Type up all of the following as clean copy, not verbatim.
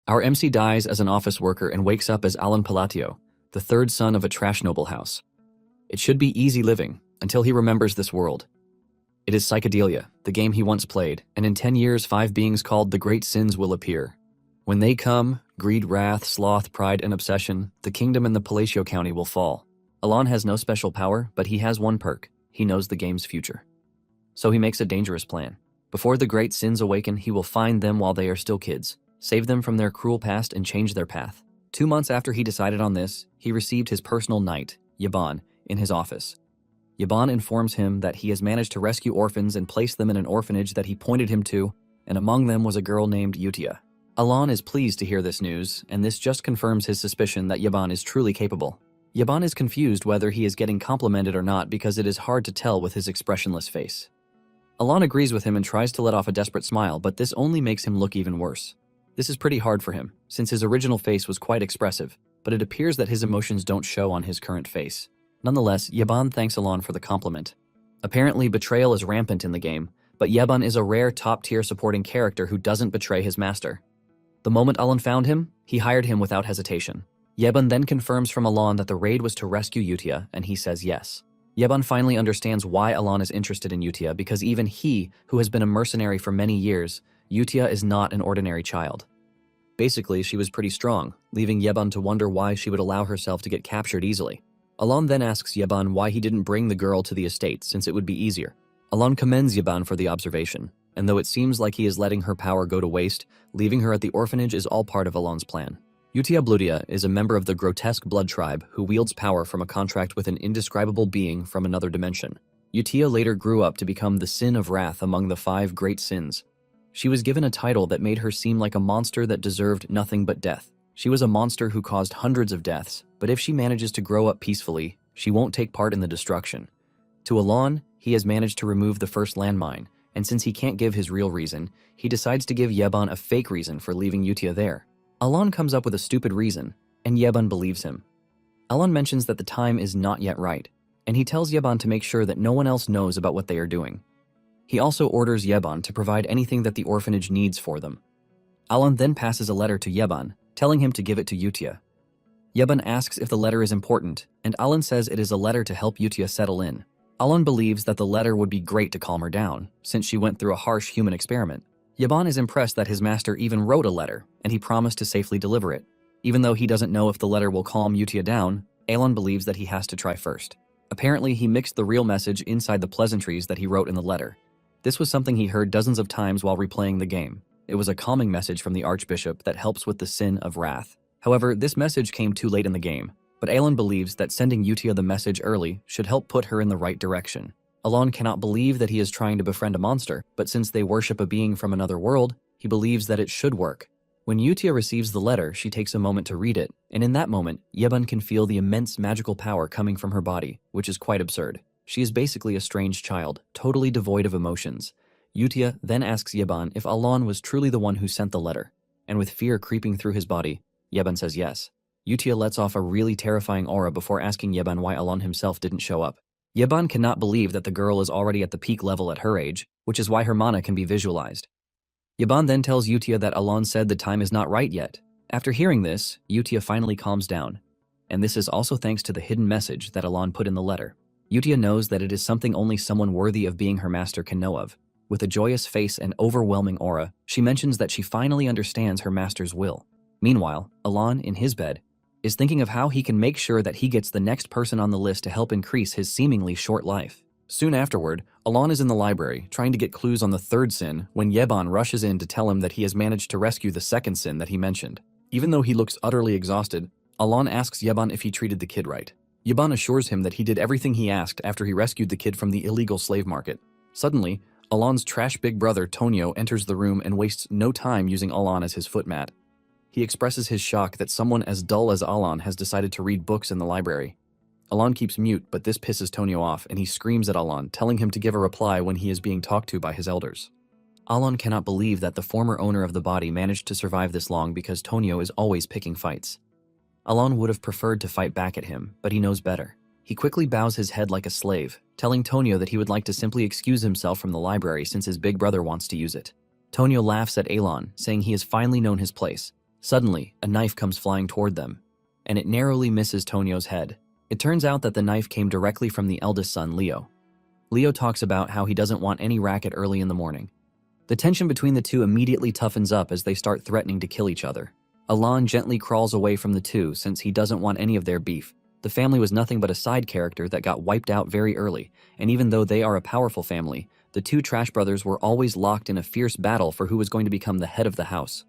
Our MC dies as an office worker and wakes up as Alan Palatio, the third son of a trash noble house. It should be easy living until he remembers this world. It is Psychedelia, the game he once played, and in 10 years 5 beings called the Great Sins will appear. When they come, greed, wrath, sloth, pride, and obsession, the kingdom and the Palacio County will fall. Alon has no special power, but he has one perk. He knows the game's future. So he makes a dangerous plan. Before the Great Sins awaken, he will find them while they are still kids, save them from their cruel past, and change their path. 2 months after he decided on this, he received his personal knight, Yaban, in his office. Yaban informs him that he has managed to rescue orphans and place them in an orphanage that he pointed him to, and among them was a girl named Utia. Alon is pleased to hear this news, and this just confirms his suspicion that Yaban is truly capable. Yaban is confused whether he is getting complimented or not because it is hard to tell with his expressionless face. Alon agrees with him and tries to let off a desperate smile, but this only makes him look even worse. This is pretty hard for him, since his original face was quite expressive, but it appears that his emotions don't show on his current face. Nonetheless, Yaban thanks Alon for the compliment. Apparently, betrayal is rampant in the game, but Yaban is a rare top-tier supporting character who doesn't betray his master. The moment Alon found him, he hired him without hesitation. Yaban then confirms from Alon that the raid was to rescue Utia, and he says yes. Yaban finally understands why Alon is interested in Utia, because even he, who has been a mercenary for many years, Utia is not an ordinary child. Basically, she was pretty strong, leaving Yaban to wonder why she would allow herself to get captured easily. Alon then asks Yaban why he didn't bring the girl to the estate since it would be easier. Alon commends Yaban for the observation, and though it seems like he is letting her power go to waste, leaving her at the orphanage is all part of Alon's plan. Utia Bludia is a member of the grotesque blood tribe who wields power from a contract with an indescribable being from another dimension. Utia later grew up to become the sin of wrath among the 5 great sins. She was given a title that made her seem like a monster that deserved nothing but death. She was a monster who caused hundreds of deaths, but if she manages to grow up peacefully, she won't take part in the destruction. To Alon, he has managed to remove the first landmine, and since he can't give his real reason, he decides to give Yaban a fake reason for leaving Utia there. Alon comes up with a stupid reason, and Yaban believes him. Alon mentions that the time is not yet right, and he tells Yaban to make sure that no one else knows about what they are doing. He also orders Yaban to provide anything that the orphanage needs for them. Alon then passes a letter to Yaban, telling him to give it to Utia. Yaban asks if the letter is important, and Alon says it is a letter to help Utia settle in. Alon believes that the letter would be great to calm her down, since she went through a harsh human experiment. Yaban is impressed that his master even wrote a letter, and he promised to safely deliver it. Even though he doesn't know if the letter will calm Utia down, Alon believes that he has to try first. Apparently, he mixed the real message inside the pleasantries that he wrote in the letter. This was something he heard dozens of times while replaying the game. It was a calming message from the Archbishop that helps with the sin of wrath. However, this message came too late in the game, but Alon believes that sending Utia the message early should help put her in the right direction. Alon cannot believe that he is trying to befriend a monster, but since they worship a being from another world, he believes that it should work. When Utia receives the letter, she takes a moment to read it, and in that moment, Yaban can feel the immense magical power coming from her body, which is quite absurd. She is basically a strange child, totally devoid of emotions. Utia then asks Yaban if Alon was truly the one who sent the letter, and with fear creeping through his body, Yaban says yes. Utia lets off a really terrifying aura before asking Yaban why Alon himself didn't show up. Yaban cannot believe that the girl is already at the peak level at her age, which is why her mana can be visualized. Yaban then tells Utia that Alon said the time is not right yet. After hearing this, Utia finally calms down, and this is also thanks to the hidden message that Alon put in the letter. Utia knows that it is something only someone worthy of being her master can know of. With a joyous face and overwhelming aura, she mentions that she finally understands her master's will. Meanwhile, Alon, in his bed, is thinking of how he can make sure that he gets the next person on the list to help increase his seemingly short life. Soon afterward, Alon is in the library, trying to get clues on the third sin when Yaban rushes in to tell him that he has managed to rescue the second sin that he mentioned. Even though he looks utterly exhausted, Alon asks Yaban if he treated the kid right. Yaban assures him that he did everything he asked after he rescued the kid from the illegal slave market. Suddenly, Alon's trash big brother Tonio enters the room and wastes no time using Alon as his footmat. He expresses his shock that someone as dull as Alon has decided to read books in the library. Alon keeps mute, but this pisses Tonio off, and he screams at Alon, telling him to give a reply when he is being talked to by his elders. Alon cannot believe that the former owner of the body managed to survive this long because Tonio is always picking fights. Alon would have preferred to fight back at him, but he knows better. He quickly bows his head like a slave, telling Tonio that he would like to simply excuse himself from the library since his big brother wants to use it. Tonio laughs at Alon, saying he has finally known his place. Suddenly, a knife comes flying toward them, and it narrowly misses Tonyo's head. It turns out that the knife came directly from the eldest son, Leo. Leo talks about how he doesn't want any racket early in the morning. The tension between the two immediately toughens up as they start threatening to kill each other. Alon gently crawls away from the two since he doesn't want any of their beef. The family was nothing but a side character that got wiped out very early, and even though they are a powerful family, the two Trash brothers were always locked in a fierce battle for who was going to become the head of the house.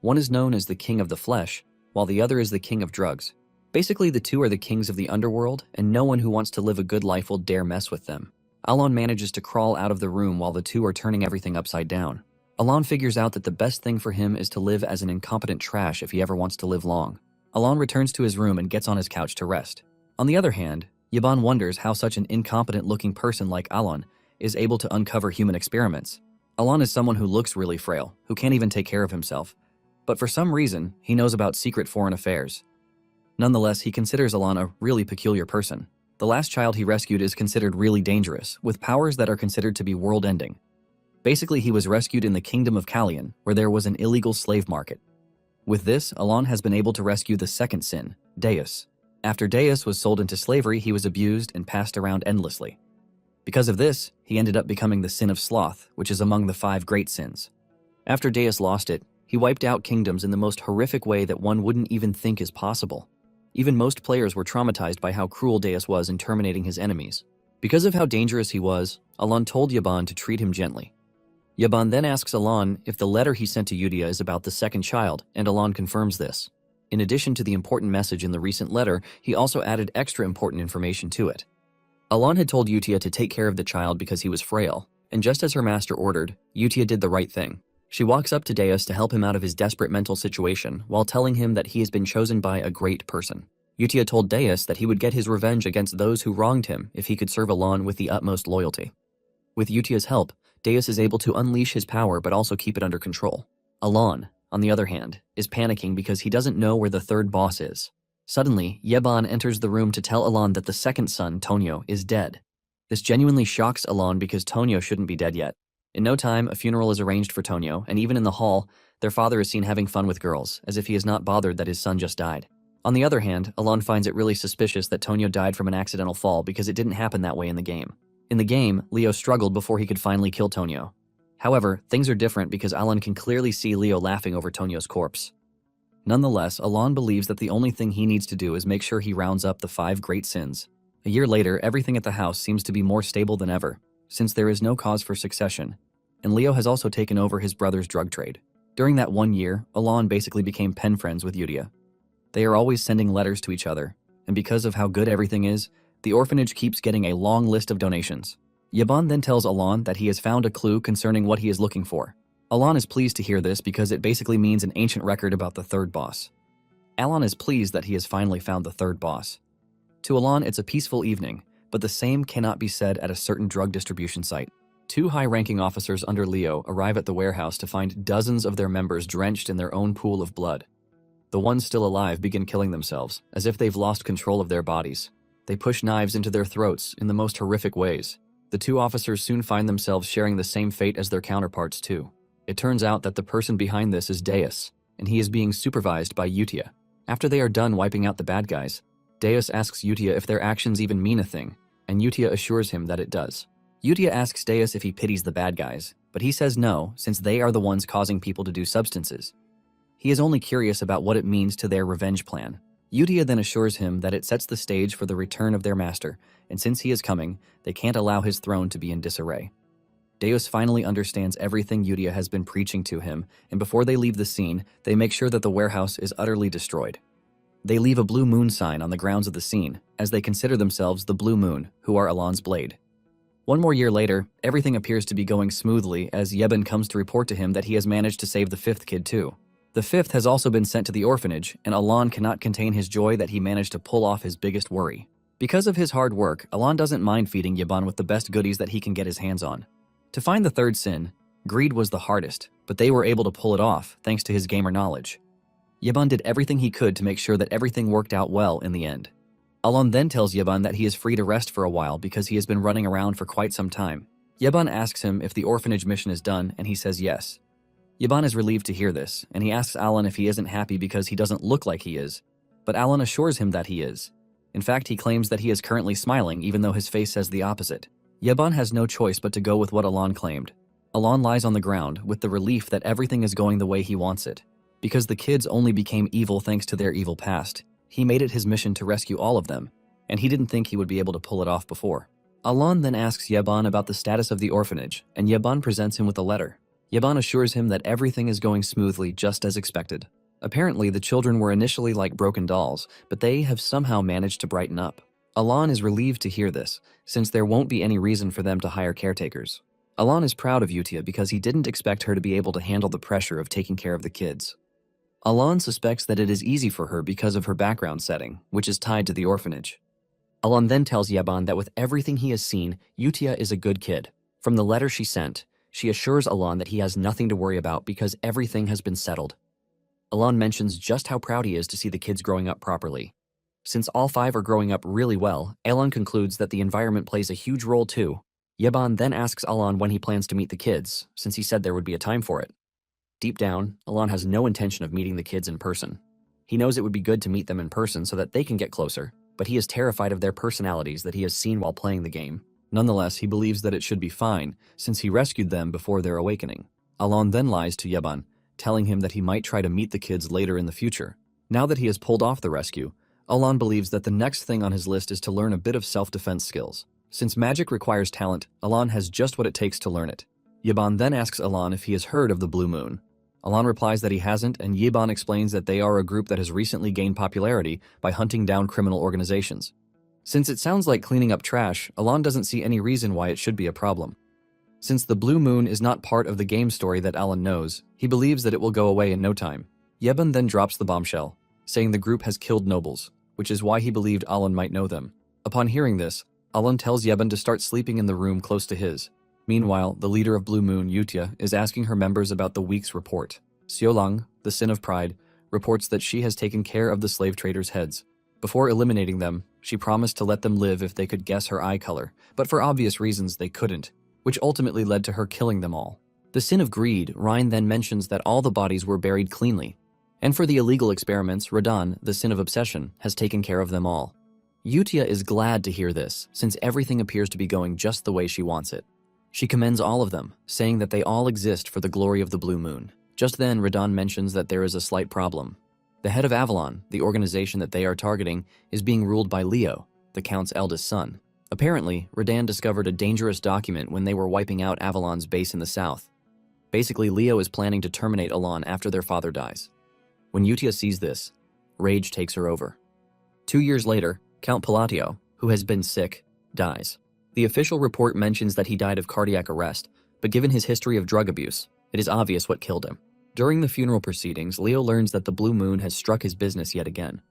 One is known as the King of the Flesh, while the other is the King of Drugs. Basically, the two are the kings of the underworld, and no one who wants to live a good life will dare mess with them. Alon manages to crawl out of the room while the two are turning everything upside down. Alon figures out that the best thing for him is to live as an incompetent trash if he ever wants to live long. Alon returns to his room and gets on his couch to rest. On the other hand, Yaban wonders how such an incompetent-looking person like Alon is able to uncover human experiments. Alon is someone who looks really frail, who can't even take care of himself. But for some reason, he knows about secret foreign affairs. Nonetheless, he considers Alon a really peculiar person. The last child he rescued is considered really dangerous, with powers that are considered to be world-ending. Basically, he was rescued in the kingdom of Kallian, where there was an illegal slave market. With this, Alon has been able to rescue the second sin, Deus. After Deus was sold into slavery, he was abused and passed around endlessly. Because of this, he ended up becoming the sin of sloth, which is among the 5 great sins. After Deus lost it, he wiped out kingdoms in the most horrific way that one wouldn't even think is possible. Even most players were traumatized by how cruel Deus was in terminating his enemies. Because of how dangerous he was, Alon told Yaban to treat him gently. Yaban then asks Alon if the letter he sent to Yudia is about the second child, and Alon confirms this. In addition to the important message in the recent letter, he also added extra important information to it. Alon had told Yutia to take care of the child because he was frail, and just as her master ordered, Yutia did the right thing. She walks up to Deus to help him out of his desperate mental situation while telling him that he has been chosen by a great person. Yutia told Deus that he would get his revenge against those who wronged him if he could serve Alon with the utmost loyalty. With Yutia's help, Deus is able to unleash his power but also keep it under control. Alon, on the other hand, is panicking because he doesn't know where the third boss is. Suddenly, Yeban enters the room to tell Alon that the second son, Tonyo, is dead. This genuinely shocks Alon because Tonyo shouldn't be dead yet. In no time, a funeral is arranged for Tonyo, and even in the hall, their father is seen having fun with girls, as if he is not bothered that his son just died. On the other hand, Alon finds it really suspicious that Tonyo died from an accidental fall because it didn't happen that way in the game. In the game, Leo struggled before he could finally kill Tonyo. However, things are different because Alon can clearly see Leo laughing over Tonyo's corpse. Nonetheless, Alon believes that the only thing he needs to do is make sure he rounds up the 5 great sins. A year later, everything at the house seems to be more stable than ever, since there is no cause for succession, and Leo has also taken over his brother's drug trade. During that 1 year, Alon basically became pen friends with Yudia. They are always sending letters to each other, and because of how good everything is, the orphanage keeps getting a long list of donations. Yaban then tells Alon that he has found a clue concerning what he is looking for. Alon is pleased to hear this because it basically means an ancient record about the third boss. Alon is pleased that he has finally found the third boss. To Alon, it's a peaceful evening, but the same cannot be said at a certain drug distribution site. 2 high-ranking officers under Leo arrive at the warehouse to find dozens of their members drenched in their own pool of blood. The ones still alive begin killing themselves, as if they've lost control of their bodies. They push knives into their throats in the most horrific ways. The 2 officers soon find themselves sharing the same fate as their counterparts too. It turns out that the person behind this is Deus, and he is being supervised by Yutia. After they are done wiping out the bad guys, Deus asks Yutia if their actions even mean a thing, and Yutia assures him that it does. Yutia asks Deus if he pities the bad guys, but he says no, since they are the ones causing people to do substances. He is only curious about what it means to their revenge plan. Yutia then assures him that it sets the stage for the return of their master, and since he is coming, they can't allow his throne to be in disarray. Deus finally understands everything Yutia has been preaching to him, and before they leave the scene, they make sure that the warehouse is utterly destroyed. They leave a blue moon sign on the grounds of the scene, as they consider themselves the Blue Moon, who are Alon's blade. 1 more year later, everything appears to be going smoothly as Yeben comes to report to him that he has managed to save the 5th kid too. The 5th has also been sent to the orphanage, and Alon cannot contain his joy that he managed to pull off his biggest worry. Because of his hard work, Alon doesn't mind feeding Yaban with the best goodies that he can get his hands on. To find the 3rd sin, greed was the hardest, but they were able to pull it off thanks to his gamer knowledge. Yaban did everything he could to make sure that everything worked out well in the end. Alon then tells Yaban that he is free to rest for a while because he has been running around for quite some time. Yaban asks him if the orphanage mission is done, and he says yes. Yaban is relieved to hear this, and he asks Alan if he isn't happy because he doesn't look like he is, but Alan assures him that he is. In fact, he claims that he is currently smiling even though his face says the opposite. Yaban has no choice but to go with what Alan claimed. Alan lies on the ground with the relief that everything is going the way he wants it. Because the kids only became evil thanks to their evil past, he made it his mission to rescue all of them, and he didn't think he would be able to pull it off before. Alan then asks Yaban about the status of the orphanage, and Yaban presents him with a letter. Yaban assures him that everything is going smoothly just as expected. Apparently, the children were initially like broken dolls, but they have somehow managed to brighten up. Alan is relieved to hear this, since there won't be any reason for them to hire caretakers. Alan is proud of Yutia because he didn't expect her to be able to handle the pressure of taking care of the kids. Alan suspects that it is easy for her because of her background setting, which is tied to the orphanage. Alan then tells Yaban that with everything he has seen, Yutia is a good kid. From the letter she sent, she assures Alan that he has nothing to worry about because everything has been settled. Alan mentions just how proud he is to see the kids growing up properly. Since all 5 are growing up really well, Alan concludes that the environment plays a huge role too. Yaban then asks Alan when he plans to meet the kids, since he said there would be a time for it. Deep down, Alan has no intention of meeting the kids in person. He knows it would be good to meet them in person so that they can get closer, but he is terrified of their personalities that he has seen while playing the game. Nonetheless, he believes that it should be fine, since he rescued them before their awakening. Alan then lies to Yaban, telling him that he might try to meet the kids later in the future. Now that he has pulled off the rescue, Alan believes that the next thing on his list is to learn a bit of self-defense skills. Since magic requires talent, Alan has just what it takes to learn it. Yaban then asks Alan if he has heard of the Blue Moon. Alan replies that he hasn't, and Yaban explains that they are a group that has recently gained popularity by hunting down criminal organizations. Since it sounds like cleaning up trash, Alan doesn't see any reason why it should be a problem. Since the Blue Moon is not part of the game story that Alan knows, he believes that it will go away in no time. Yaban then drops the bombshell, saying the group has killed nobles, which is why he believed Alan might know them. Upon hearing this, Alan tells Yaban to start sleeping in the room close to his. Meanwhile, the leader of Blue Moon, Yutia, is asking her members about the week's report. Xiaolang, the Sin of Pride, reports that she has taken care of the slave traders' heads. Before eliminating them, she promised to let them live if they could guess her eye color, but for obvious reasons they couldn't, which ultimately led to her killing them all. The Sin of Greed, Ryan then mentions that all the bodies were buried cleanly. And for the illegal experiments, Radan, the Sin of Obsession, has taken care of them all. Yutia is glad to hear this, since everything appears to be going just the way she wants it. She commends all of them, saying that they all exist for the glory of the Blue Moon. Just then, Radan mentions that there is a slight problem. The head of Avalon, the organization that they are targeting, is being ruled by Leo, the Count's eldest son. Apparently, Radan discovered a dangerous document when they were wiping out Avalon's base in the south. Basically, Leo is planning to terminate Alan after their father dies. When Yutia sees this, rage takes her over. 2 years later, Count Palatio, who has been sick, dies. The official report mentions that he died of cardiac arrest, but given his history of drug abuse, it is obvious what killed him. During the funeral proceedings, Leo learns that the Blue Moon has struck his business yet again.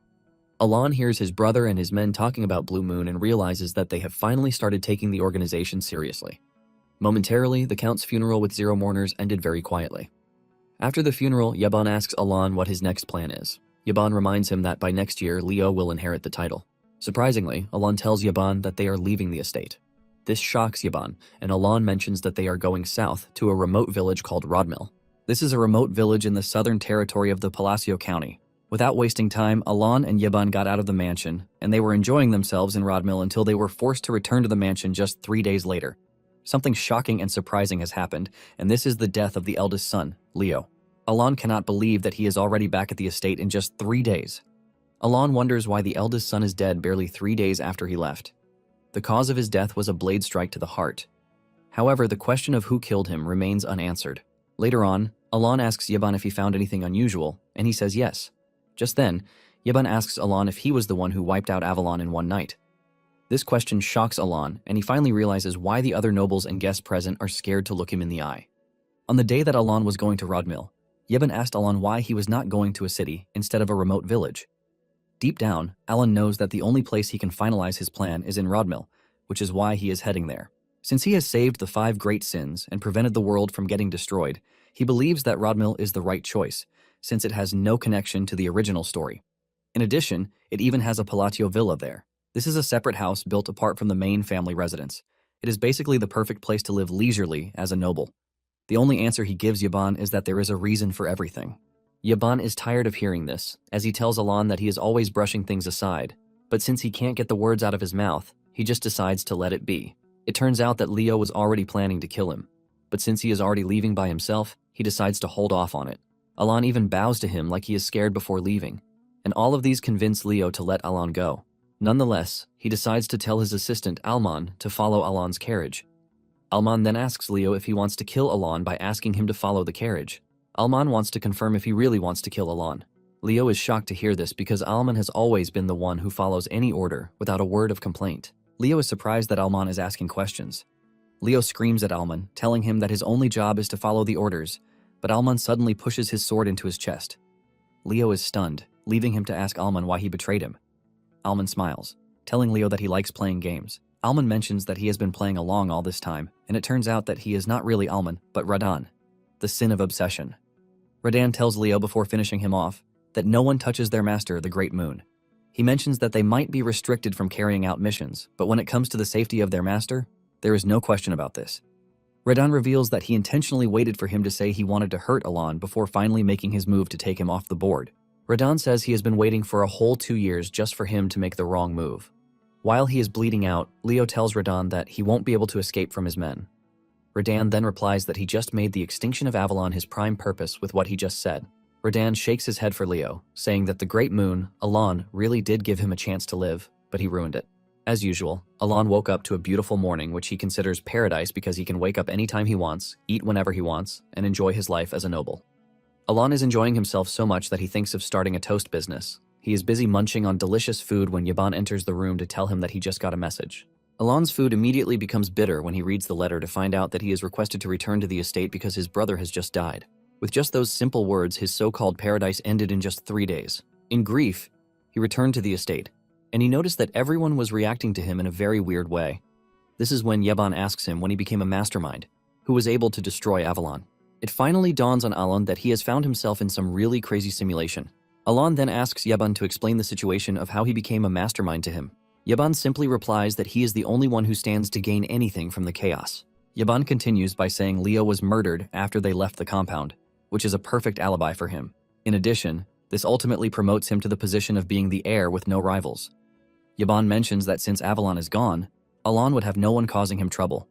Alan hears his brother and his men talking about Blue Moon and realizes that they have finally started taking the organization seriously. Momentarily, the Count's funeral with 0 mourners ended very quietly. After the funeral, Yaban asks Alan what his next plan is. Yaban reminds him that by next year, Leo will inherit the title. Surprisingly, Alan tells Yaban that they are leaving the estate. This shocks Yaban, and Alan mentions that they are going south to a remote village called Rodmill. This is a remote village in the southern territory of the Palacio County. Without wasting time, Alan and Yaban got out of the mansion, and they were enjoying themselves in Rodmill until they were forced to return to the mansion just 3 days later. Something shocking and surprising has happened, and this is the death of the eldest son, Leo. Alan cannot believe that he is already back at the estate in just 3 days. Alan wonders why the eldest son is dead barely 3 days after he left. The cause of his death was a blade strike to the heart. However, the question of who killed him remains unanswered. Later on, Alan asks Yaban if he found anything unusual, and he says yes. Just then, Yaban asks Alan if he was the one who wiped out Avalon in one night. This question shocks Alan, and he finally realizes why the other nobles and guests present are scared to look him in the eye. On the day that Alan was going to Rodmill, Yaban asked Alan why he was not going to a city instead of a remote village. Deep down, Alan knows that the only place he can finalize his plan is in Rodmill, which is why he is heading there. Since he has saved the 5 great sins and prevented the world from getting destroyed, he believes that Rodmill is the right choice, since it has no connection to the original story. In addition, it even has a Palatio villa there. This is a separate house built apart from the main family residence. It is basically the perfect place to live leisurely as a noble. The only answer he gives Yaban is that there is a reason for everything. Yaban is tired of hearing this, as he tells Alon that he is always brushing things aside, but since he can't get the words out of his mouth, he just decides to let it be. It turns out that Leo was already planning to kill him, but since he is already leaving by himself, he decides to hold off on it. Alon even bows to him like he is scared before leaving, and all of these convince Leo to let Alon go. Nonetheless, he decides to tell his assistant Alman to follow Alon's carriage. Alman then asks Leo if he wants to kill Alon by asking him to follow the carriage. Alman wants to confirm if he really wants to kill Alon. Leo is shocked to hear this because Alman has always been the one who follows any order without a word of complaint. Leo is surprised that Alman is asking questions. Leo screams at Alman, telling him that his only job is to follow the orders, but Alman suddenly pushes his sword into his chest. Leo is stunned, leaving him to ask Alman why he betrayed him. Alman smiles, telling Leo that he likes playing games. Alman mentions that he has been playing along all this time, and it turns out that he is not really Alman, but Radan, the sin of obsession. Radan tells Leo before finishing him off that no one touches their master, the Great Moon. He mentions that they might be restricted from carrying out missions, but when it comes to the safety of their master, there is no question about this. Radan reveals that he intentionally waited for him to say he wanted to hurt Alon before finally making his move to take him off the board. Radan says he has been waiting for a whole 2 years just for him to make the wrong move. While he is bleeding out, Leo tells Radan that he won't be able to escape from his men. Radan then replies that he just made the extinction of Avalon his prime purpose with what he just said. Radan shakes his head for Leo, saying that the Great Moon, Alon, really did give him a chance to live, but he ruined it. As usual, Alon woke up to a beautiful morning which he considers paradise because he can wake up anytime he wants, eat whenever he wants, and enjoy his life as a noble. Alon is enjoying himself so much that he thinks of starting a toast business. He is busy munching on delicious food when Yaban enters the room to tell him that he just got a message. Alon's food immediately becomes bitter when he reads the letter to find out that he is requested to return to the estate because his brother has just died. With just those simple words, his so-called paradise ended in just 3 days. In grief, he returned to the estate, and he noticed that everyone was reacting to him in a very weird way. This is when Yaban asks him when he became a mastermind, who was able to destroy Avalon. It finally dawns on Alon that he has found himself in some really crazy simulation. Alon then asks Yaban to explain the situation of how he became a mastermind to him. Yaban simply replies that he is the only one who stands to gain anything from the chaos. Yaban continues by saying Leo was murdered after they left the compound, which is a perfect alibi for him. In addition, this ultimately promotes him to the position of being the heir with no rivals. Yaban mentions that since Avalon is gone, Alon would have no one causing him trouble.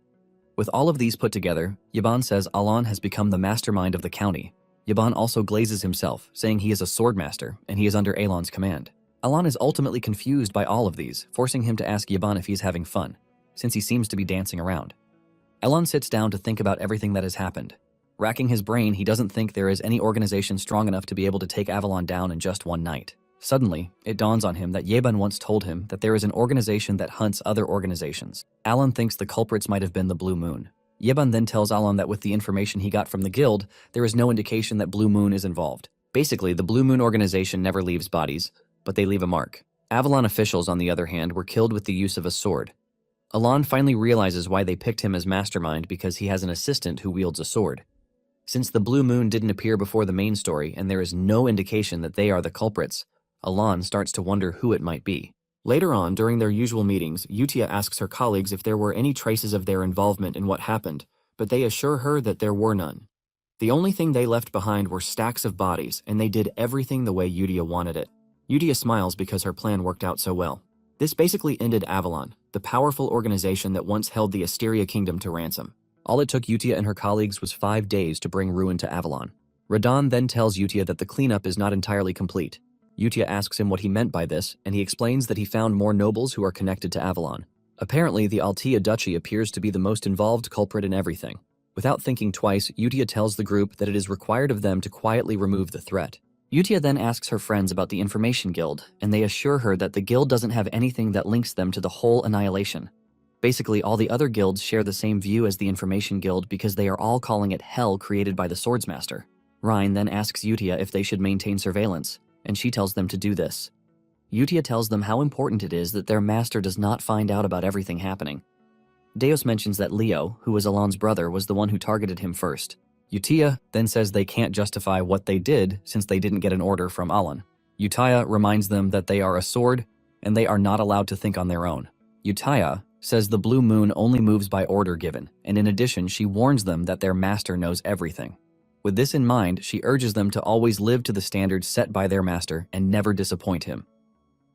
With all of these put together, Yaban says Alon has become the mastermind of the county. Yaban also glazes himself, saying he is a swordmaster and he is under Alon's command. Alon is ultimately confused by all of these, forcing him to ask Yaban if he's having fun, since he seems to be dancing around. Alon sits down to think about everything that has happened. Racking his brain, he doesn't think there is any organization strong enough to be able to take Avalon down in just one night. Suddenly, it dawns on him that Yaban once told him that there is an organization that hunts other organizations. Alon thinks the culprits might have been the Blue Moon. Yaban then tells Alon that with the information he got from the guild, there is no indication that Blue Moon is involved. Basically, the Blue Moon organization never leaves bodies, but they leave a mark. Avalon officials, on the other hand, were killed with the use of a sword. Alon finally realizes why they picked him as mastermind because he has an assistant who wields a sword. Since the Blue Moon didn't appear before the main story and there is no indication that they are the culprits, Alon starts to wonder who it might be. Later on, during their usual meetings, Yutia asks her colleagues if there were any traces of their involvement in what happened, but they assure her that there were none. The only thing they left behind were stacks of bodies, and they did everything the way Yutia wanted it. Yutia smiles because her plan worked out so well. This basically ended Avalon, the powerful organization that once held the Asteria Kingdom to ransom. All it took Yutia and her colleagues was 5 days to bring ruin to Avalon. Radan then tells Yutia that the cleanup is not entirely complete. Yutia asks him what he meant by this, and he explains that he found more nobles who are connected to Avalon. Apparently, the Altea Duchy appears to be the most involved culprit in everything. Without thinking twice, Yutia tells the group that it is required of them to quietly remove the threat. Yutia then asks her friends about the Information Guild, and they assure her that the guild doesn't have anything that links them to the whole annihilation. Basically, all the other guilds share the same view as the Information Guild because they are all calling it hell created by the Swordsmaster. Ryan then asks Yutia if they should maintain surveillance, and she tells them to do this. Yutia tells them how important it is that their master does not find out about everything happening. Deus mentions that Leo, who was Alon's brother, was the one who targeted him first. Yutia then says they can't justify what they did since they didn't get an order from Alon. Yutia reminds them that they are a sword, and they are not allowed to think on their own. Yutia says the blue moon only moves by order given, and in addition she warns them that their master knows everything. With this in mind, she urges them to always live to the standards set by their master and never disappoint him.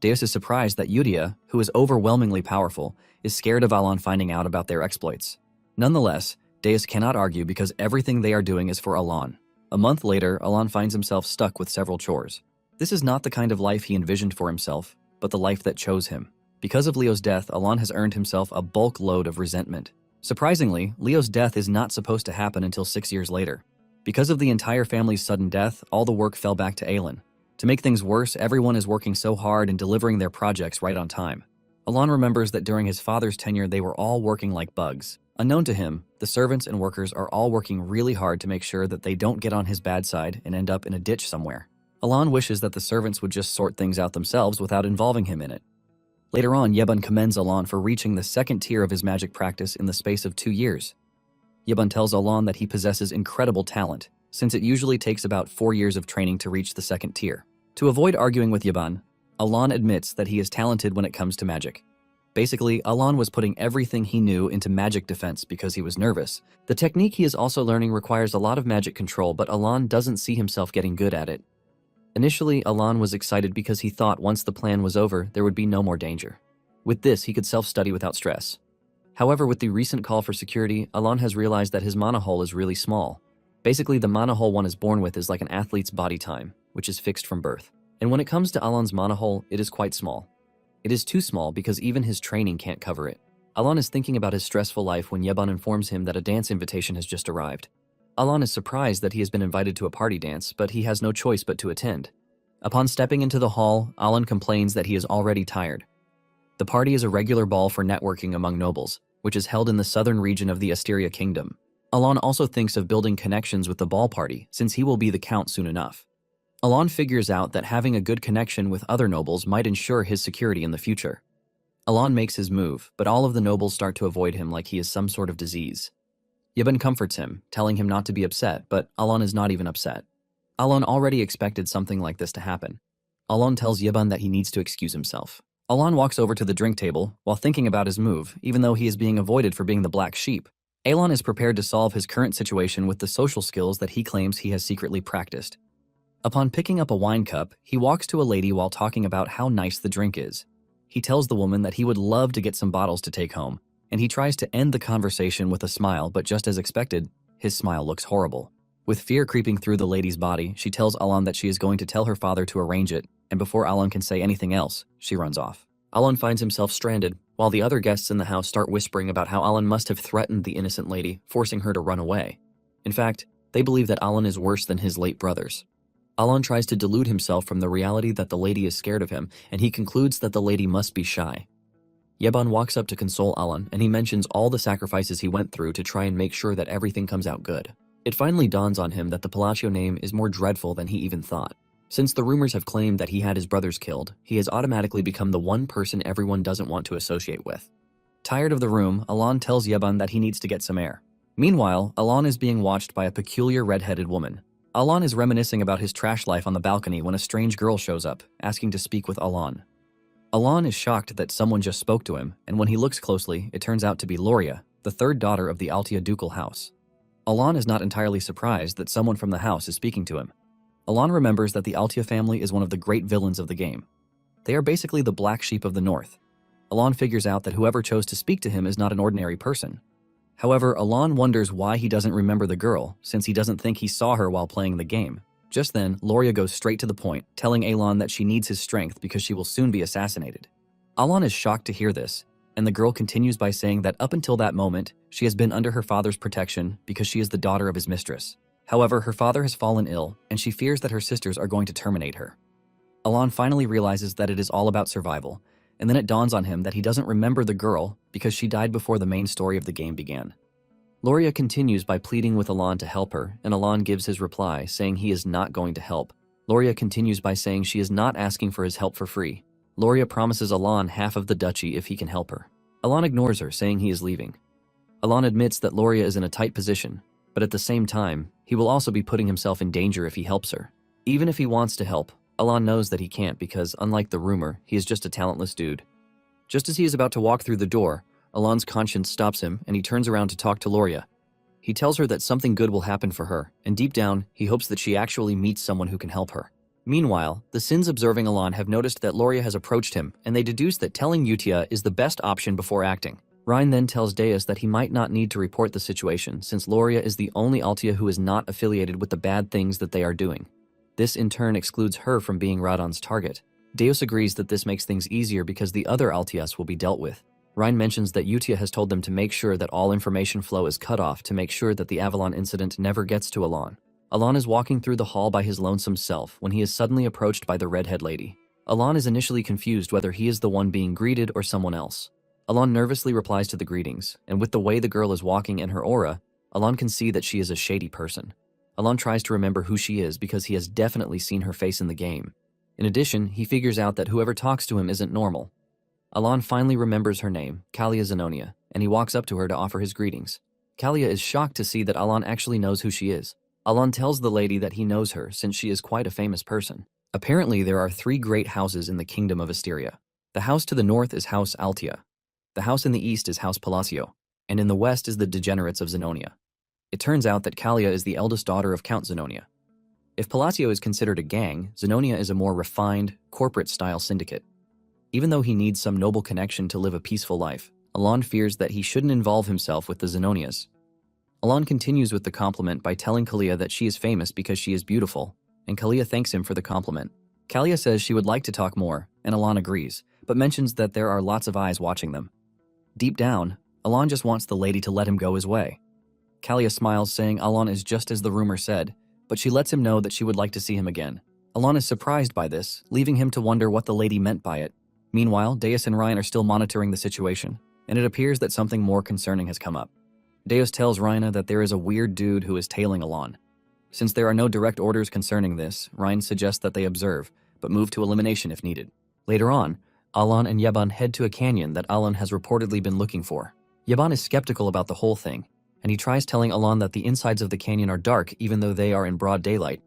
Deus is surprised that Yudia, who is overwhelmingly powerful, is scared of Alon finding out about their exploits. Nonetheless, Deus cannot argue because everything they are doing is for Alon. A month later, Alon finds himself stuck with several chores. This is not the kind of life he envisioned for himself, but the life that chose him. Because of Leo's death, Alon has earned himself a bulk load of resentment. Surprisingly, Leo's death is not supposed to happen until 6 years later. Because of the entire family's sudden death, all the work fell back to Aelin. To make things worse, everyone is working so hard and delivering their projects right on time. Alon remembers that during his father's tenure they were all working like bugs. Unknown to him, the servants and workers are all working really hard to make sure that they don't get on his bad side and end up in a ditch somewhere. Alon wishes that the servants would just sort things out themselves without involving him in it. Later on, Yebun commends Alon for reaching the second tier of his magic practice in the space of 2 years. Yebun tells Alon that he possesses incredible talent, since it usually takes about 4 years of training to reach the second tier. To avoid arguing with Yebun, Alon admits that he is talented when it comes to magic. Basically, Alon was putting everything he knew into magic defense because he was nervous. The technique he is also learning requires a lot of magic control, but Alon doesn't see himself getting good at it. Initially, Alon was excited because he thought once the plan was over, there would be no more danger. With this, he could self-study without stress. However, with the recent call for security, Alon has realized that his mana hole is really small. Basically, the mana hole one is born with is like an athlete's body time, which is fixed from birth. And when it comes to Alon's mana hole, it is quite small. It is too small because even his training can't cover it. Alon is thinking about his stressful life when Yebun informs him that a dance invitation has just arrived. Alon is surprised that he has been invited to a party dance, but he has no choice but to attend. Upon stepping into the hall, Alon complains that he is already tired. The party is a regular ball for networking among nobles, which is held in the southern region of the Asteria Kingdom. Alon also thinks of building connections with the ball party, since he will be the count soon enough. Alon figures out that having a good connection with other nobles might ensure his security in the future. Alon makes his move, but all of the nobles start to avoid him like he is some sort of disease. Yebun comforts him, telling him not to be upset, but Alon is not even upset. Alon already expected something like this to happen. Alon tells Yebun that he needs to excuse himself. Alon walks over to the drink table while thinking about his move, even though he is being avoided for being the black sheep. Alon is prepared to solve his current situation with the social skills that he claims he has secretly practiced. Upon picking up a wine cup, he walks to a lady while talking about how nice the drink is. He tells the woman that he would love to get some bottles to take home, and he tries to end the conversation with a smile, but just as expected, his smile looks horrible. With fear creeping through the lady's body, she tells Alon that she is going to tell her father to arrange it, and before Alon can say anything else, she runs off. Alon finds himself stranded, while the other guests in the house start whispering about how Alon must have threatened the innocent lady, forcing her to run away. In fact, they believe that Alon is worse than his late brothers. Alon tries to delude himself from the reality that the lady is scared of him, and he concludes that the lady must be shy. Yebun walks up to console Alon, and he mentions all the sacrifices he went through to try and make sure that everything comes out good. It finally dawns on him that the Palacio name is more dreadful than he even thought. Since the rumors have claimed that he had his brothers killed, he has automatically become the one person everyone doesn't want to associate with. Tired of the room, Alon tells Yebun that he needs to get some air. Meanwhile, Alon is being watched by a peculiar red-headed woman. Alon is reminiscing about his trash life on the balcony when a strange girl shows up, asking to speak with Alon. Alon is shocked that someone just spoke to him, and when he looks closely, it turns out to be Loria, the third daughter of the Altia ducal house. Alon is not entirely surprised that someone from the house is speaking to him. Alon remembers that the Altia family is one of the great villains of the game. They are basically the black sheep of the north. Alon figures out that whoever chose to speak to him is not an ordinary person. However, Alon wonders why he doesn't remember the girl, since he doesn't think he saw her while playing the game. Just then, Loria goes straight to the point, telling Alon that she needs his strength because she will soon be assassinated. Alon is shocked to hear this, and the girl continues by saying that up until that moment, she has been under her father's protection because she is the daughter of his mistress. However, her father has fallen ill, and she fears that her sisters are going to terminate her. Alon finally realizes that it is all about survival, and then it dawns on him that he doesn't remember the girl because she died before the main story of the game began. Loria continues by pleading with Alon to help her, and Alon gives his reply, saying he is not going to help. Loria continues by saying she is not asking for his help for free. Loria promises Alon half of the duchy if he can help her. Alon ignores her, saying he is leaving. Alon admits that Loria is in a tight position, but at the same time, he will also be putting himself in danger if he helps her. Even if he wants to help, Alon knows that he can't because, unlike the rumor, he is just a talentless dude. Just as he is about to walk through the door, Alon's conscience stops him, and he turns around to talk to Loria. He tells her that something good will happen for her, and deep down, he hopes that she actually meets someone who can help her. Meanwhile, the Sins observing Alon have noticed that Loria has approached him, and they deduce that telling Yutia is the best option before acting. Ryan then tells Deus that he might not need to report the situation, since Loria is the only Altia who is not affiliated with the bad things that they are doing. This in turn excludes her from being Radon's target. Deus agrees that this makes things easier because the other Altias will be dealt with. Ryan mentions that Yutia has told them to make sure that all information flow is cut off to make sure that the Avalon incident never gets to Alon. Alon is walking through the hall by his lonesome self when he is suddenly approached by the redhead lady. Alon is initially confused whether he is the one being greeted or someone else. Alon nervously replies to the greetings, and with the way the girl is walking and her aura, Alon can see that she is a shady person. Alon tries to remember who she is because he has definitely seen her face in the game. In addition, he figures out that whoever talks to him isn't normal. Alon finally remembers her name, Kalia Zenonia, and he walks up to her to offer his greetings. Kalia is shocked to see that Alon actually knows who she is. Alon tells the lady that he knows her since she is quite a famous person. Apparently, there are 3 great houses in the kingdom of Asteria. The house to the north is House Altia. The house in the east is House Palacio, and in the west is the degenerates of Zenonia. It turns out that Kalia is the eldest daughter of Count Zenonia. If Palacio is considered a gang, Zenonia is a more refined, corporate-style syndicate. Even though he needs some noble connection to live a peaceful life, Alon fears that he shouldn't involve himself with the Zenonias. Alon continues with the compliment by telling Kalia that she is famous because she is beautiful, and Kalia thanks him for the compliment. Kalia says she would like to talk more, and Alon agrees, but mentions that there are lots of eyes watching them. Deep down, Alon just wants the lady to let him go his way. Kalia smiles, saying Alon is just as the rumor said, but she lets him know that she would like to see him again. Alon is surprised by this, leaving him to wonder what the lady meant by it. Meanwhile, Deus and Ryan are still monitoring the situation, and it appears that something more concerning has come up. Deus tells Ryan that there is a weird dude who is tailing Alon. Since there are no direct orders concerning this, Ryan suggests that they observe, but move to elimination if needed. Later on, Alon and Yeban head to a canyon that Alon has reportedly been looking for. Yeban is skeptical about the whole thing, and he tries telling Alon that the insides of the canyon are dark even though they are in broad daylight.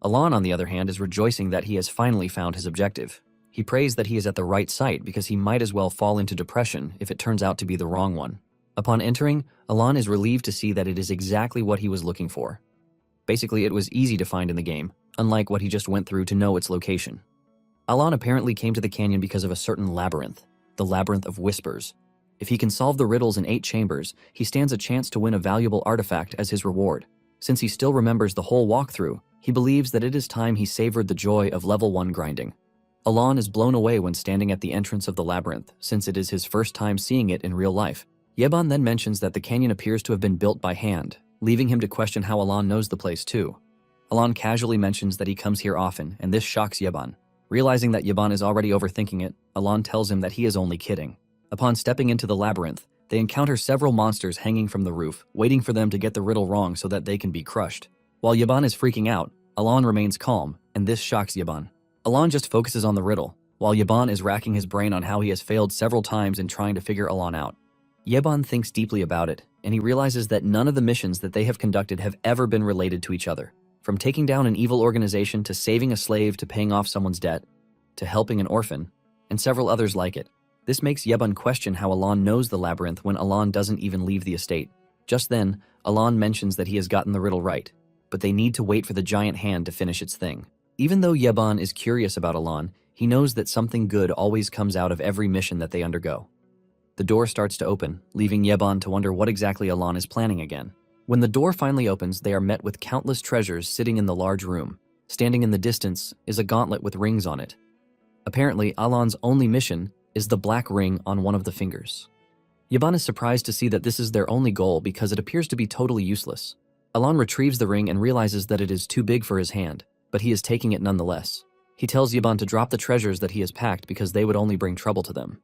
Alon, on the other hand, is rejoicing that he has finally found his objective. He prays that he is at the right site because he might as well fall into depression if it turns out to be the wrong one. Upon entering, Alon is relieved to see that it is exactly what he was looking for. Basically, it was easy to find in the game, unlike what he just went through to know its location. Alon apparently came to the canyon because of a certain labyrinth, the Labyrinth of Whispers. If he can solve the riddles in 8 chambers, he stands a chance to win a valuable artifact as his reward. Since he still remembers the whole walkthrough, he believes that it is time he savored the joy of level 1 grinding. Alon is blown away when standing at the entrance of the labyrinth, since it is his first time seeing it in real life. Yeban then mentions that the canyon appears to have been built by hand, leaving him to question how Alon knows the place too. Alon casually mentions that he comes here often, and this shocks Yeban. Realizing that Yeban is already overthinking it, Alon tells him that he is only kidding. Upon stepping into the labyrinth, they encounter several monsters hanging from the roof, waiting for them to get the riddle wrong so that they can be crushed. While Yeban is freaking out, Alon remains calm, and this shocks Yeban. Alon just focuses on the riddle, while Yeban is racking his brain on how he has failed several times in trying to figure Alon out. Yeban thinks deeply about it, and he realizes that none of the missions that they have conducted have ever been related to each other. From taking down an evil organization to saving a slave to paying off someone's debt, to helping an orphan, and several others like it. This makes Yeban question how Alon knows the labyrinth when Alon doesn't even leave the estate. Just then, Alon mentions that he has gotten the riddle right, but they need to wait for the giant hand to finish its thing. Even though Yeban is curious about Alon, he knows that something good always comes out of every mission that they undergo. The door starts to open, leaving Yeban to wonder what exactly Alon is planning again. When the door finally opens, they are met with countless treasures sitting in the large room. Standing in the distance is a gauntlet with rings on it. Apparently, Alon's only mission is the black ring on one of the fingers. Yeban is surprised to see that this is their only goal because it appears to be totally useless. Alon retrieves the ring and realizes that it is too big for his hand, but he is taking it nonetheless. He tells Yeban to drop the treasures that he has packed because they would only bring trouble to them.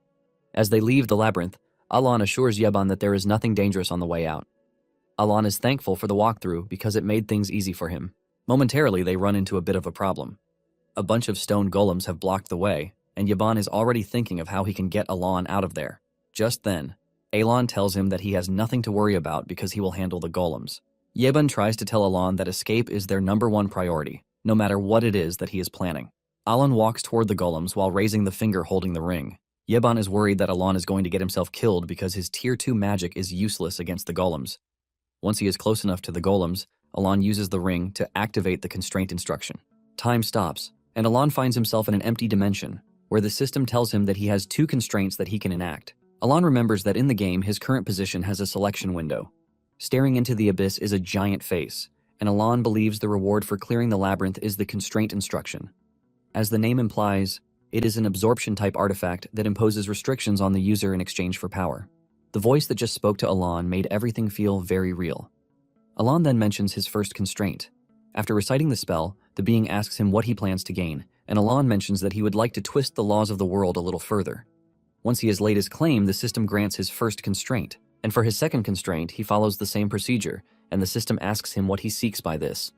As they leave the labyrinth, Alon assures Yeban that there is nothing dangerous on the way out. Alon is thankful for the walkthrough because it made things easy for him. Momentarily, they run into a bit of a problem. A bunch of stone golems have blocked the way, and Yeban is already thinking of how he can get Alon out of there. Just then, Alon tells him that he has nothing to worry about because he will handle the golems. Yeban tries to tell Alon that escape is their #1 priority, no matter what it is that he is planning. Alon walks toward the golems while raising the finger holding the ring. Yeban is worried that Alon is going to get himself killed because his Tier 2 magic is useless against the golems. Once he is close enough to the golems, Alon uses the ring to activate the constraint instruction. Time stops, and Alon finds himself in an empty dimension, where the system tells him that he has 2 constraints that he can enact. Alon remembers that in the game, his current position has a selection window. Staring into the abyss is a giant face, and Alon believes the reward for clearing the labyrinth is the constraint instruction. As the name implies, it is an absorption-type artifact that imposes restrictions on the user in exchange for power. The voice that just spoke to Alon made everything feel very real. Alon then mentions his first constraint. After reciting the spell, the being asks him what he plans to gain, and Alon mentions that he would like to twist the laws of the world a little further. Once he has laid his claim, the system grants his first constraint, and for his second constraint, he follows the same procedure, and the system asks him what he seeks by this.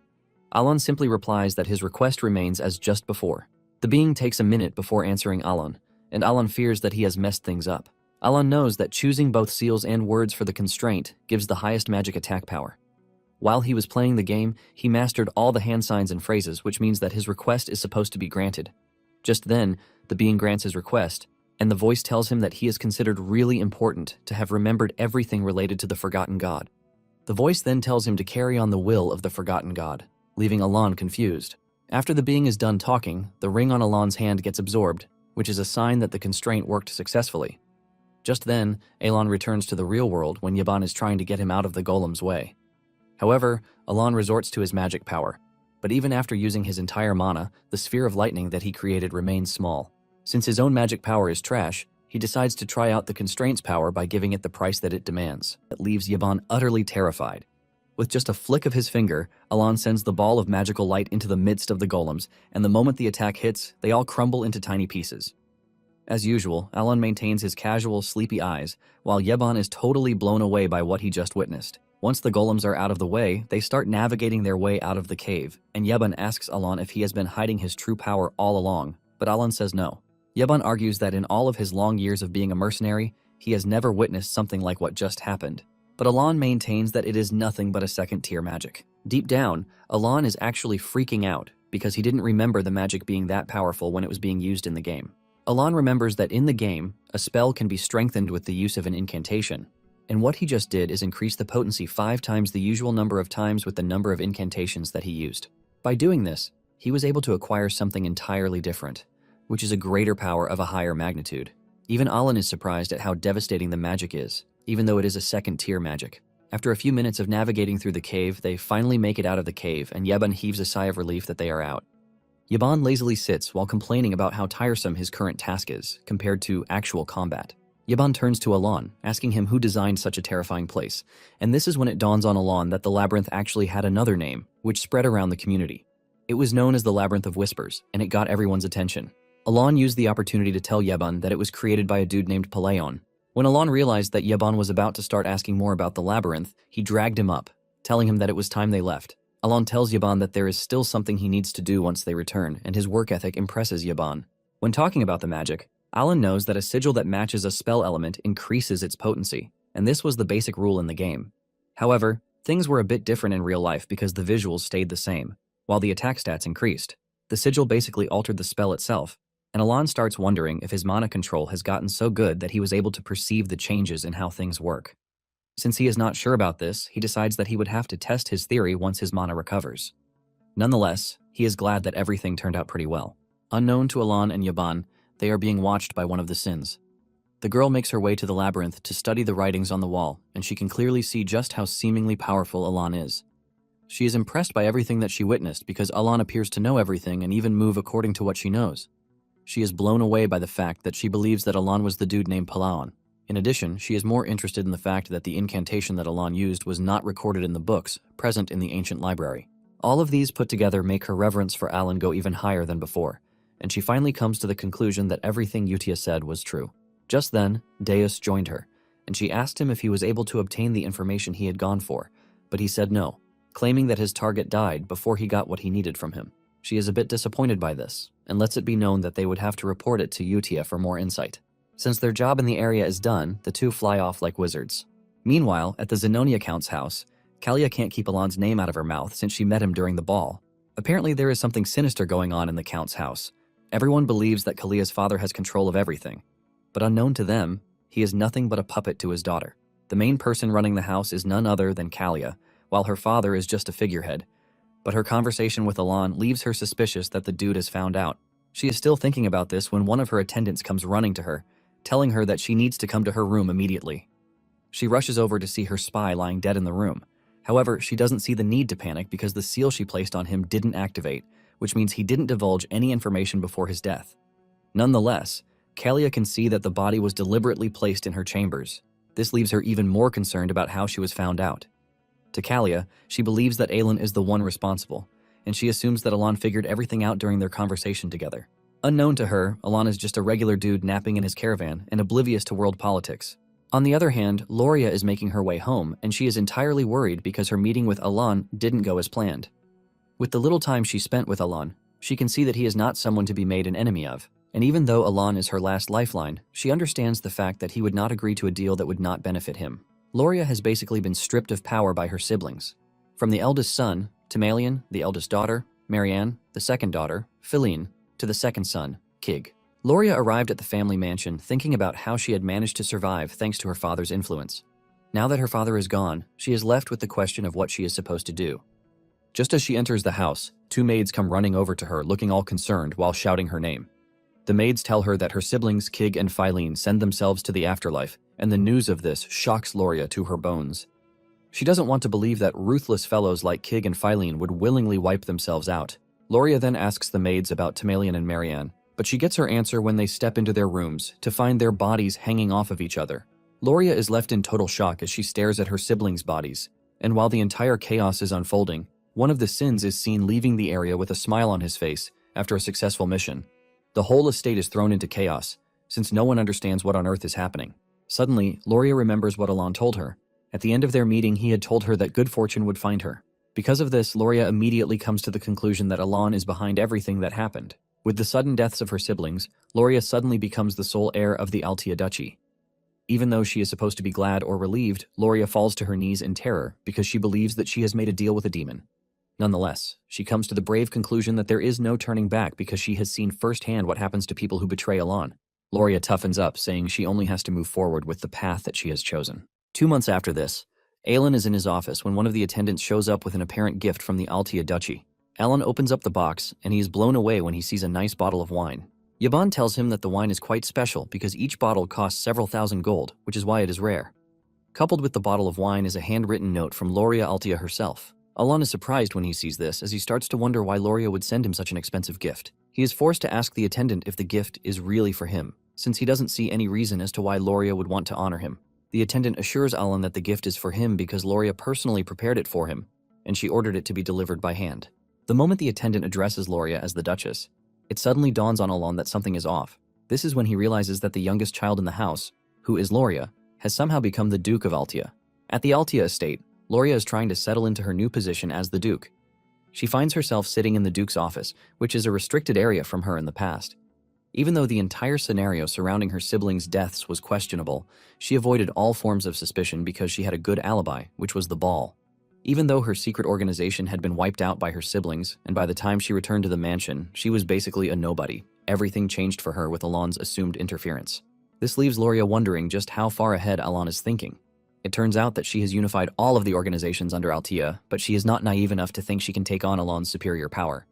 Alon simply replies that his request remains as just before. The being takes a minute before answering Alon, and Alon fears that he has messed things up. Alon knows that choosing both seals and words for the constraint gives the highest magic attack power. While he was playing the game, he mastered all the hand signs and phrases, which means that his request is supposed to be granted. Just then, the being grants his request, and the voice tells him that he is considered really important to have remembered everything related to the Forgotten God. The voice then tells him to carry on the will of the Forgotten God, leaving Alon confused. After the being is done talking, the ring on Alon's hand gets absorbed, which is a sign that the constraint worked successfully. Just then, Alon returns to the real world when Yeban is trying to get him out of the golem's way. However, Alon resorts to his magic power, but even after using his entire mana, the sphere of lightning that he created remains small. Since his own magic power is trash, he decides to try out the constraint's power by giving it the price that it demands. That leaves Yeban utterly terrified. With just a flick of his finger, Alon sends the ball of magical light into the midst of the golems, and the moment the attack hits, they all crumble into tiny pieces. As usual, Alon maintains his casual, sleepy eyes, while Yeban is totally blown away by what he just witnessed. Once the golems are out of the way, they start navigating their way out of the cave, and Yeban asks Alon if he has been hiding his true power all along, but Alon says no. Yeban argues that in all of his long years of being a mercenary, he has never witnessed something like what just happened. But Alon maintains that it is nothing but a second-tier magic. Deep down, Alon is actually freaking out because he didn't remember the magic being that powerful when it was being used in the game. Alon remembers that in the game, a spell can be strengthened with the use of an incantation, and what he just did is increase the potency 5 times the usual number of times with the number of incantations that he used. By doing this, he was able to acquire something entirely different, which is a greater power of a higher magnitude. Even Alon is surprised at how devastating the magic is, even though it is a second-tier magic. After a few minutes of navigating through the cave, they finally make it out of the cave, and Yeban heaves a sigh of relief that they are out. Yeban lazily sits while complaining about how tiresome his current task is, compared to actual combat. Yeban turns to Alon, asking him who designed such a terrifying place, and this is when it dawns on Alon that the labyrinth actually had another name, which spread around the community. It was known as the Labyrinth of Whispers, and it got everyone's attention. Alon used the opportunity to tell Yeban that it was created by a dude named Palayon. When Alon realized that Yeban was about to start asking more about the labyrinth, he dragged him up, telling him that it was time they left. Alon tells Yeban that there is still something he needs to do once they return, and his work ethic impresses Yeban. When talking about the magic, Alon knows that a sigil that matches a spell element increases its potency, and this was the basic rule in the game. However, things were a bit different in real life because the visuals stayed the same, while the attack stats increased. The sigil basically altered the spell itself, and Alon starts wondering if his mana control has gotten so good that he was able to perceive the changes in how things work. Since he is not sure about this, he decides that he would have to test his theory once his mana recovers. Nonetheless, he is glad that everything turned out pretty well. Unknown to Alon and Yeban, they are being watched by one of the Sins. The girl makes her way to the labyrinth to study the writings on the wall, and she can clearly see just how seemingly powerful Alon is. She is impressed by everything that she witnessed because Alon appears to know everything and even move according to what she knows. She is blown away by the fact that she believes that Alon was the dude named Palaon. In addition, she is more interested in the fact that the incantation that Alon used was not recorded in the books present in the ancient library. All of these put together make her reverence for Alon go even higher than before, and she finally comes to the conclusion that everything Yutia said was true. Just then, Deus joined her, and she asked him if he was able to obtain the information he had gone for, but he said no, claiming that his target died before he got what he needed from him. She is a bit disappointed by this, and lets it be known that they would have to report it to Yutia for more insight. Since their job in the area is done, the two fly off like wizards. Meanwhile, at the Zenonia Count's house, Kalia can't keep Alon's name out of her mouth since she met him during the ball. Apparently there is something sinister going on in the Count's house. Everyone believes that Kalia's father has control of everything. But unknown to them, he is nothing but a puppet to his daughter. The main person running the house is none other than Kalia, while her father is just a figurehead. But her conversation with Alon leaves her suspicious that the dude has found out. She is still thinking about this when one of her attendants comes running to her, telling her that she needs to come to her room immediately. She rushes over to see her spy lying dead in the room. However, she doesn't see the need to panic because the seal she placed on him didn't activate, which means he didn't divulge any information before his death. Nonetheless, Kalia can see that the body was deliberately placed in her chambers. This leaves her even more concerned about how she was found out. To Kalia, she believes that Aelin is the one responsible, and she assumes that Alon figured everything out during their conversation together. Unknown to her, Alon is just a regular dude napping in his caravan and oblivious to world politics. On the other hand, Loria is making her way home, and she is entirely worried because her meeting with Alon didn't go as planned. With the little time she spent with Alon, she can see that he is not someone to be made an enemy of. And even though Alon is her last lifeline, she understands the fact that he would not agree to a deal that would not benefit him. Loria has basically been stripped of power by her siblings. From the eldest son, Timalian, the eldest daughter, Marianne, the second daughter, Philine, to the second son, Kig. Loria arrived at the family mansion thinking about how she had managed to survive thanks to her father's influence. Now that her father is gone, she is left with the question of what she is supposed to do. Just as she enters the house, two maids come running over to her looking all concerned while shouting her name. The maids tell her that her siblings Kig and Philine send themselves to the afterlife, and the news of this shocks Loria to her bones. She doesn't want to believe that ruthless fellows like Kig and Philine would willingly wipe themselves out. Loria then asks the maids about Timalian and Marianne, but she gets her answer when they step into their rooms to find their bodies hanging off of each other. Loria is left in total shock as she stares at her siblings' bodies, and while the entire chaos is unfolding, one of the Sins is seen leaving the area with a smile on his face after a successful mission. The whole estate is thrown into chaos, since no one understands what on earth is happening. Suddenly, Loria remembers what Alon told her. At the end of their meeting, he had told her that good fortune would find her. Because of this, Loria immediately comes to the conclusion that Alon is behind everything that happened. With the sudden deaths of her siblings, Loria suddenly becomes the sole heir of the Altia Duchy. Even though she is supposed to be glad or relieved, Loria falls to her knees in terror because she believes that she has made a deal with a demon. Nonetheless, she comes to the brave conclusion that there is no turning back because she has seen firsthand what happens to people who betray Alon. Loria toughens up, saying she only has to move forward with the path that she has chosen. 2 months after this, Aelin is in his office when one of the attendants shows up with an apparent gift from the Altia Duchy. Alan opens up the box, and he is blown away when he sees a nice bottle of wine. Yaban tells him that the wine is quite special because each bottle costs several thousand gold, which is why it is rare. Coupled with the bottle of wine is a handwritten note from Loria Altia herself. Alan is surprised when he sees this, as he starts to wonder why Loria would send him such an expensive gift. He is forced to ask the attendant if the gift is really for him, since he doesn't see any reason as to why Loria would want to honor him. The attendant assures Alan that the gift is for him because Loria personally prepared it for him, and she ordered it to be delivered by hand. The moment the attendant addresses Loria as the Duchess, it suddenly dawns on Alan that something is off. This is when he realizes that the youngest child in the house, who is Loria, has somehow become the Duke of Altia. At the Altia estate, Loria is trying to settle into her new position as the Duke. She finds herself sitting in the Duke's office, which is a restricted area from her in the past. Even though the entire scenario surrounding her siblings' deaths was questionable, she avoided all forms of suspicion because she had a good alibi, which was the ball. Even though her secret organization had been wiped out by her siblings, and by the time she returned to the mansion, she was basically a nobody. Everything changed for her with Alan's assumed interference. This leaves Loria wondering just how far ahead Alan is thinking. It turns out that she has unified all of the organizations under Altia, but she is not naive enough to think she can take on Alan's superior power.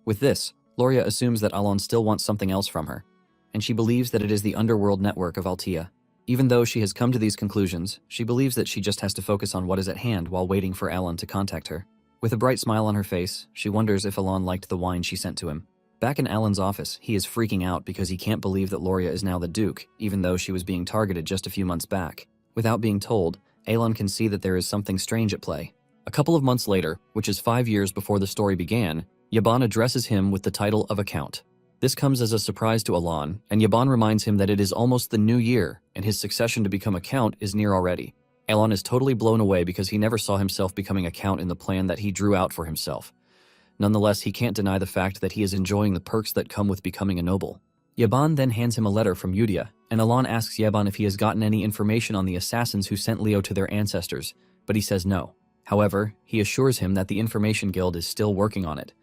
With this, Loria assumes that Alan still wants something else from her, and she believes that it is the underworld network of Altia. Even though she has come to these conclusions, she believes that she just has to focus on what is at hand while waiting for Alan to contact her. With a bright smile on her face, she wonders if Alan liked the wine she sent to him. Back in Alan's office, he is freaking out because he can't believe that Loria is now the Duke, even though she was being targeted just a few months back. Without being told, Alan can see that there is something strange at play. A couple of months later, which is 5 years before the story began, Yaban addresses him with the title of a count. This comes as a surprise to Alan, and Yaban reminds him that it is almost the new year, and his succession to become a count is near already. Alan is totally blown away because he never saw himself becoming a count in the plan that he drew out for himself. Nonetheless, he can't deny the fact that he is enjoying the perks that come with becoming a noble. Yaban then hands him a letter from Yudia, and Alan asks Yaban if he has gotten any information on the assassins who sent Leo to their ancestors, but he says no. However, he assures him that the Information Guild is still working on it.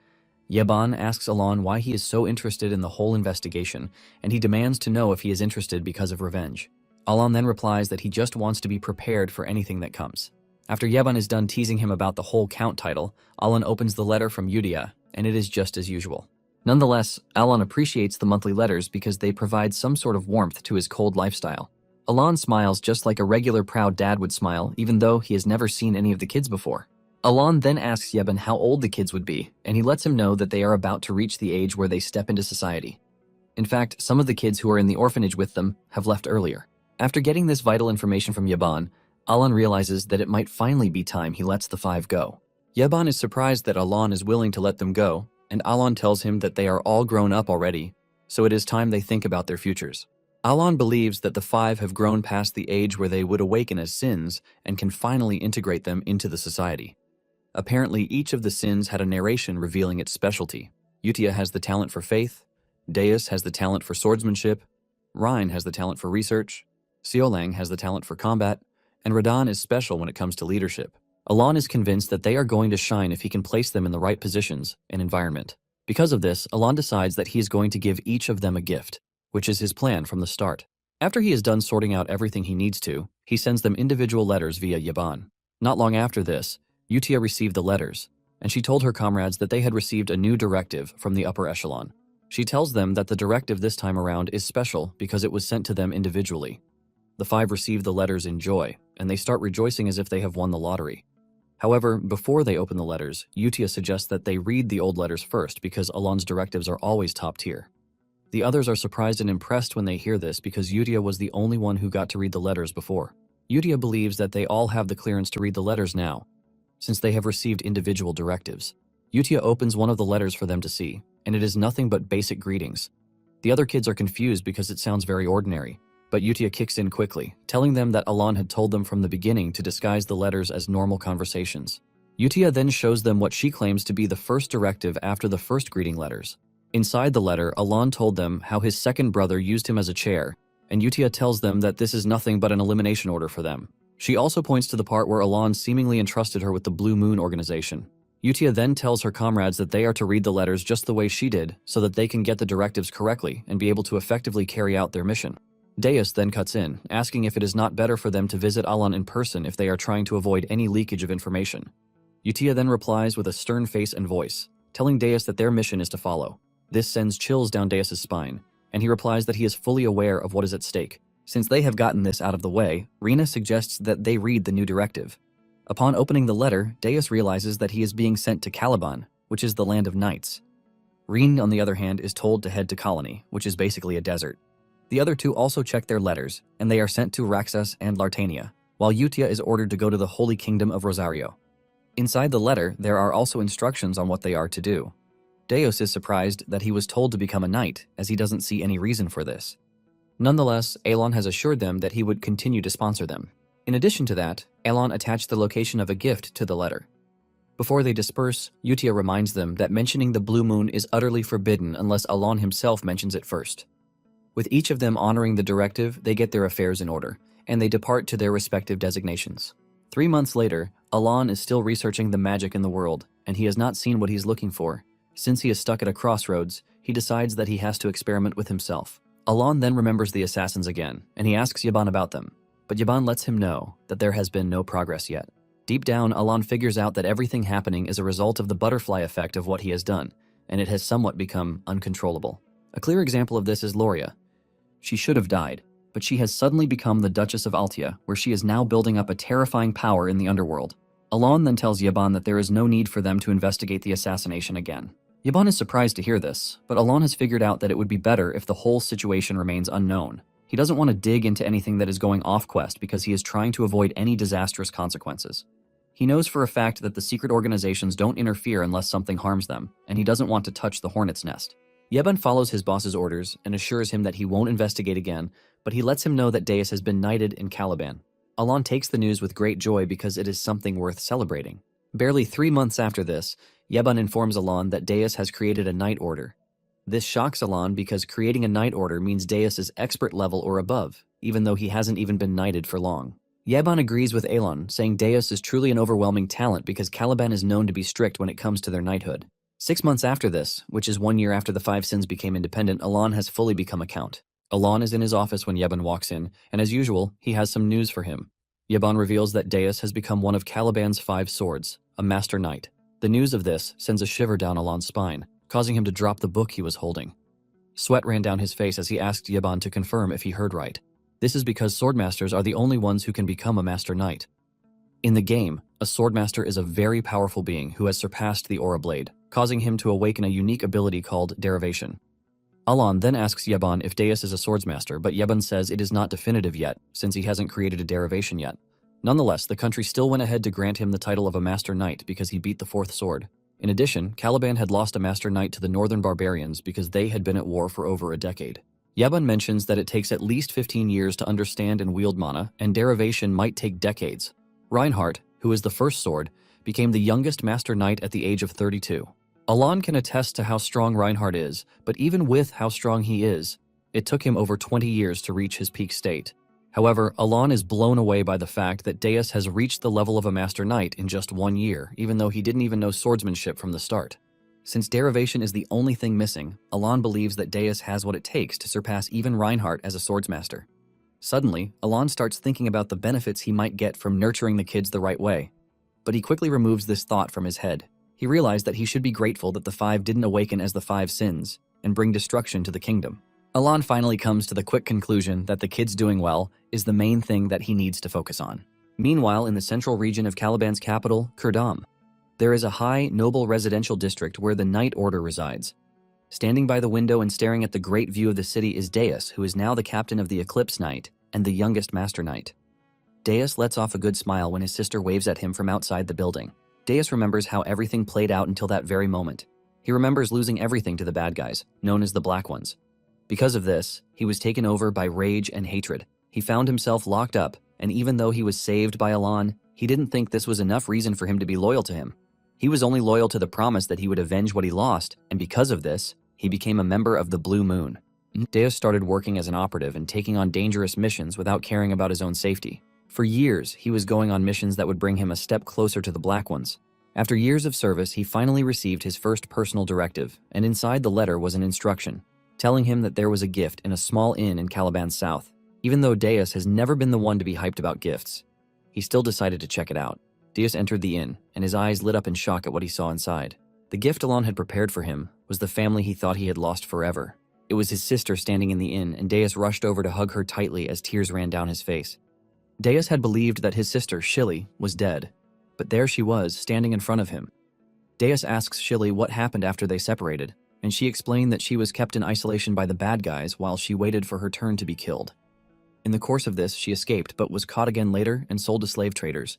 Yeban asks Alon why he is so interested in the whole investigation, and he demands to know if he is interested because of revenge. Alon then replies that he just wants to be prepared for anything that comes. After Yeban is done teasing him about the whole count title, Alon opens the letter from Yudia, and it is just as usual. Nonetheless, Alon appreciates the monthly letters because they provide some sort of warmth to his cold lifestyle. Alon smiles just like a regular proud dad would smile, even though he has never seen any of the kids before. Alon then asks Yeban how old the kids would be, and he lets him know that they are about to reach the age where they step into society. In fact, some of the kids who are in the orphanage with them have left earlier. After getting this vital information from Yeban, Alon realizes that it might finally be time he lets the five go. Yeban is surprised that Alon is willing to let them go, and Alon tells him that they are all grown up already, so it is time they think about their futures. Alon believes that the five have grown past the age where they would awaken as sins and can finally integrate them into the society. Apparently, each of the sins had a narration revealing its specialty. Yutia has the talent for faith, Deus has the talent for swordsmanship, Rhine has the talent for research, Siolang has the talent for combat, and Radan is special when it comes to leadership. Alon is convinced that they are going to shine if he can place them in the right positions and environment. Because of this, Alon decides that he is going to give each of them a gift, which is his plan from the start. After he is done sorting out everything he needs to, he sends them individual letters via Yeban. Not long after this, Yutia received the letters, and she told her comrades that they had received a new directive from the upper echelon. She tells them that the directive this time around is special because it was sent to them individually. The five receive the letters in joy, and they start rejoicing as if they have won the lottery. However, before they open the letters, Yutia suggests that they read the old letters first because Alon's directives are always top tier. The others are surprised and impressed when they hear this because Yutia was the only one who got to read the letters before. Yutia believes that they all have the clearance to read the letters now, since they have received individual directives. Yutia opens one of the letters for them to see, and it is nothing but basic greetings. The other kids are confused because it sounds very ordinary, but Yutia kicks in quickly, telling them that Alon had told them from the beginning to disguise the letters as normal conversations. Yutia then shows them what she claims to be the first directive after the first greeting letters. Inside the letter, Alon told them how his second brother used him as a chair, and Yutia tells them that this is nothing but an elimination order for them. She also points to the part where Alon seemingly entrusted her with the Blue Moon organization. Yutia then tells her comrades that they are to read the letters just the way she did so that they can get the directives correctly and be able to effectively carry out their mission. Deus then cuts in, asking if it is not better for them to visit Alon in person if they are trying to avoid any leakage of information. Yutia then replies with a stern face and voice, telling Deus that their mission is to follow. This sends chills down Deus's spine, and he replies that he is fully aware of what is at stake. Since they have gotten this out of the way, Rina suggests that they read the new directive. Upon opening the letter, Deus realizes that he is being sent to Caliban, which is the land of knights. Rin, on the other hand, is told to head to Colony, which is basically a desert. The other two also check their letters, and they are sent to Raxas and Lartania, while Yutia is ordered to go to the Holy Kingdom of Rosario. Inside the letter, there are also instructions on what they are to do. Deus is surprised that he was told to become a knight, as he doesn't see any reason for this. Nonetheless, Alon has assured them that he would continue to sponsor them. In addition to that, Alon attached the location of a gift to the letter. Before they disperse, Yutia reminds them that mentioning the Blue Moon is utterly forbidden unless Alon himself mentions it first. With each of them honoring the directive, they get their affairs in order, and they depart to their respective designations. 3 months later, Alon is still researching the magic in the world, and he has not seen what he's looking for. Since he is stuck at a crossroads, he decides that he has to experiment with himself. Alon then remembers the assassins again, and he asks Yaban about them, but Yaban lets him know that there has been no progress yet. Deep down, Alon figures out that everything happening is a result of the butterfly effect of what he has done, and it has somewhat become uncontrollable. A clear example of this is Loria. She should have died, but she has suddenly become the Duchess of Altia, where she is now building up a terrifying power in the underworld. Alon then tells Yaban that there is no need for them to investigate the assassination again. Yaban is surprised to hear this, but Alon has figured out that it would be better if the whole situation remains unknown. He doesn't want to dig into anything that is going off-quest because he is trying to avoid any disastrous consequences. He knows for a fact that the secret organizations don't interfere unless something harms them, and he doesn't want to touch the hornet's nest. Yeban follows his boss's orders and assures him that he won't investigate again, but he lets him know that Deus has been knighted in Caliban. Alon takes the news with great joy because it is something worth celebrating. Barely 3 months after this, Yeban informs Alon that Deus has created a knight order. This shocks Alon because creating a knight order means Deus is expert level or above, even though he hasn't even been knighted for long. Yeban agrees with Alon, saying Deus is truly an overwhelming talent because Caliban is known to be strict when it comes to their knighthood. 6 months after this, which is 1 year after the five sins became independent, Alon has fully become a count. Alon is in his office when Yeban walks in, and as usual, he has some news for him. Yeban reveals that Deus has become one of Caliban's 5 swords, a master knight. The news of this sends a shiver down Alon's spine, causing him to drop the book he was holding. Sweat ran down his face as he asked Yeban to confirm if he heard right. This is because swordmasters are the only ones who can become a master knight. In the game, a swordmaster is a very powerful being who has surpassed the aura blade, causing him to awaken a unique ability called derivation. Alon then asks Yeban if Deus is a swordsmaster, but Yeban says it is not definitive yet, since he hasn't created a derivation yet. Nonetheless, the country still went ahead to grant him the title of a master knight because he beat the 4th sword. In addition, Caliban had lost a master knight to the northern barbarians because they had been at war for over a decade. Yeban mentions that it takes at least 15 years to understand and wield mana, and derivation might take decades. Reinhardt, who is the 1st sword, became the youngest master knight at the age of 32. Alon can attest to how strong Reinhardt is, but even with how strong he is, it took him over 20 years to reach his peak state. However, Alon is blown away by the fact that Deus has reached the level of a master knight in just 1 year, even though he didn't even know swordsmanship from the start. Since derivation is the only thing missing, Alon believes that Deus has what it takes to surpass even Reinhardt as a swordsmaster. Suddenly, Alon starts thinking about the benefits he might get from nurturing the kids the right way. But he quickly removes this thought from his head. He realized that he should be grateful that the 5 didn't awaken as the 5 sins and bring destruction to the kingdom. Alon finally comes to the quick conclusion that the kids doing well is the main thing that he needs to focus on. Meanwhile, in the central region of Caliban's capital, Kurdam, there is a high, noble residential district where the Knight Order resides. Standing by the window and staring at the great view of the city is Deus, who is now the captain of the Eclipse Knight and the youngest master knight. Deus lets off a good smile when his sister waves at him from outside the building. Deus remembers how everything played out until that very moment. He remembers losing everything to the bad guys, known as the Black Ones. Because of this, he was taken over by rage and hatred. He found himself locked up, and even though he was saved by Alon, he didn't think this was enough reason for him to be loyal to him. He was only loyal to the promise that he would avenge what he lost, and because of this, he became a member of the Blue Moon. Deus started working as an operative and taking on dangerous missions without caring about his own safety. For years, he was going on missions that would bring him a step closer to the Black Ones. After years of service, he finally received his first personal directive, and inside the letter was an instruction, telling him that there was a gift in a small inn in Caliban's south. Even though Deus has never been the one to be hyped about gifts, he still decided to check it out. Deus entered the inn, and his eyes lit up in shock at what he saw inside. The gift Alon had prepared for him was the family he thought he had lost forever. It was his sister standing in the inn, and Deus rushed over to hug her tightly as tears ran down his face. Deus had believed that his sister, Shilly, was dead, but there she was, standing in front of him. Deus asks Shilly what happened after they separated, and she explained that she was kept in isolation by the bad guys while she waited for her turn to be killed. In the course of this, she escaped but was caught again later and sold to slave traders.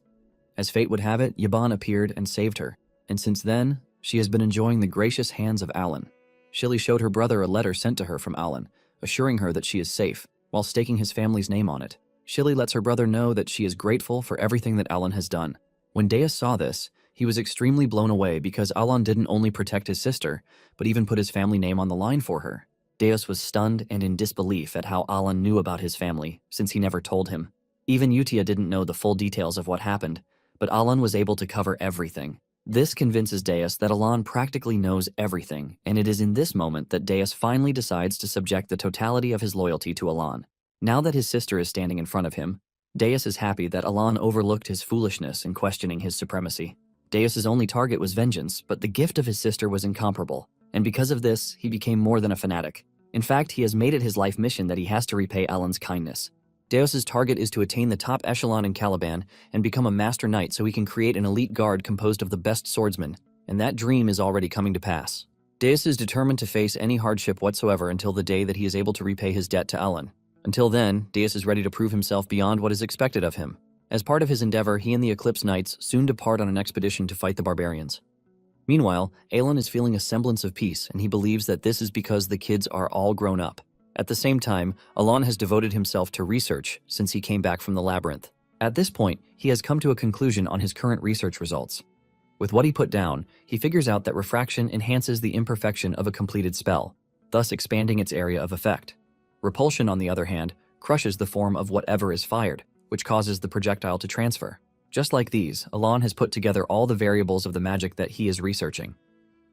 As fate would have it, Yeban appeared and saved her, and since then, she has been enjoying the gracious hands of Alan. Shilly showed her brother a letter sent to her from Alan, assuring her that she is safe, while staking his family's name on it. Shilly lets her brother know that she is grateful for everything that Alan has done. When Deus saw this, he was extremely blown away because Alan didn't only protect his sister, but even put his family name on the line for her. Deus was stunned and in disbelief at how Alan knew about his family, since he never told him. Even Utia didn't know the full details of what happened, but Alan was able to cover everything. This convinces Deus that Alan practically knows everything, and it is in this moment that Deus finally decides to subject the totality of his loyalty to Alan. Now that his sister is standing in front of him, Deus is happy that Alan overlooked his foolishness in questioning his supremacy. Deus's only target was vengeance, but the gift of his sister was incomparable, and because of this, he became more than a fanatic. In fact, he has made it his life mission that he has to repay Alan's kindness. Deus's target is to attain the top echelon in Caliban and become a master knight so he can create an elite guard composed of the best swordsmen, and that dream is already coming to pass. Deus is determined to face any hardship whatsoever until the day that he is able to repay his debt to Alan. Until then, Deus is ready to prove himself beyond what is expected of him. As part of his endeavor, he and the Eclipse Knights soon depart on an expedition to fight the barbarians. Meanwhile, Alan is feeling a semblance of peace, and he believes that this is because the kids are all grown up. At the same time, Alan has devoted himself to research since he came back from the labyrinth. At this point, he has come to a conclusion on his current research results. With what he put down, he figures out that refraction enhances the imperfection of a completed spell, thus expanding its area of effect. Repulsion, on the other hand, crushes the form of whatever is fired, which causes the projectile to transfer. Just like these, Alan has put together all the variables of the magic that he is researching.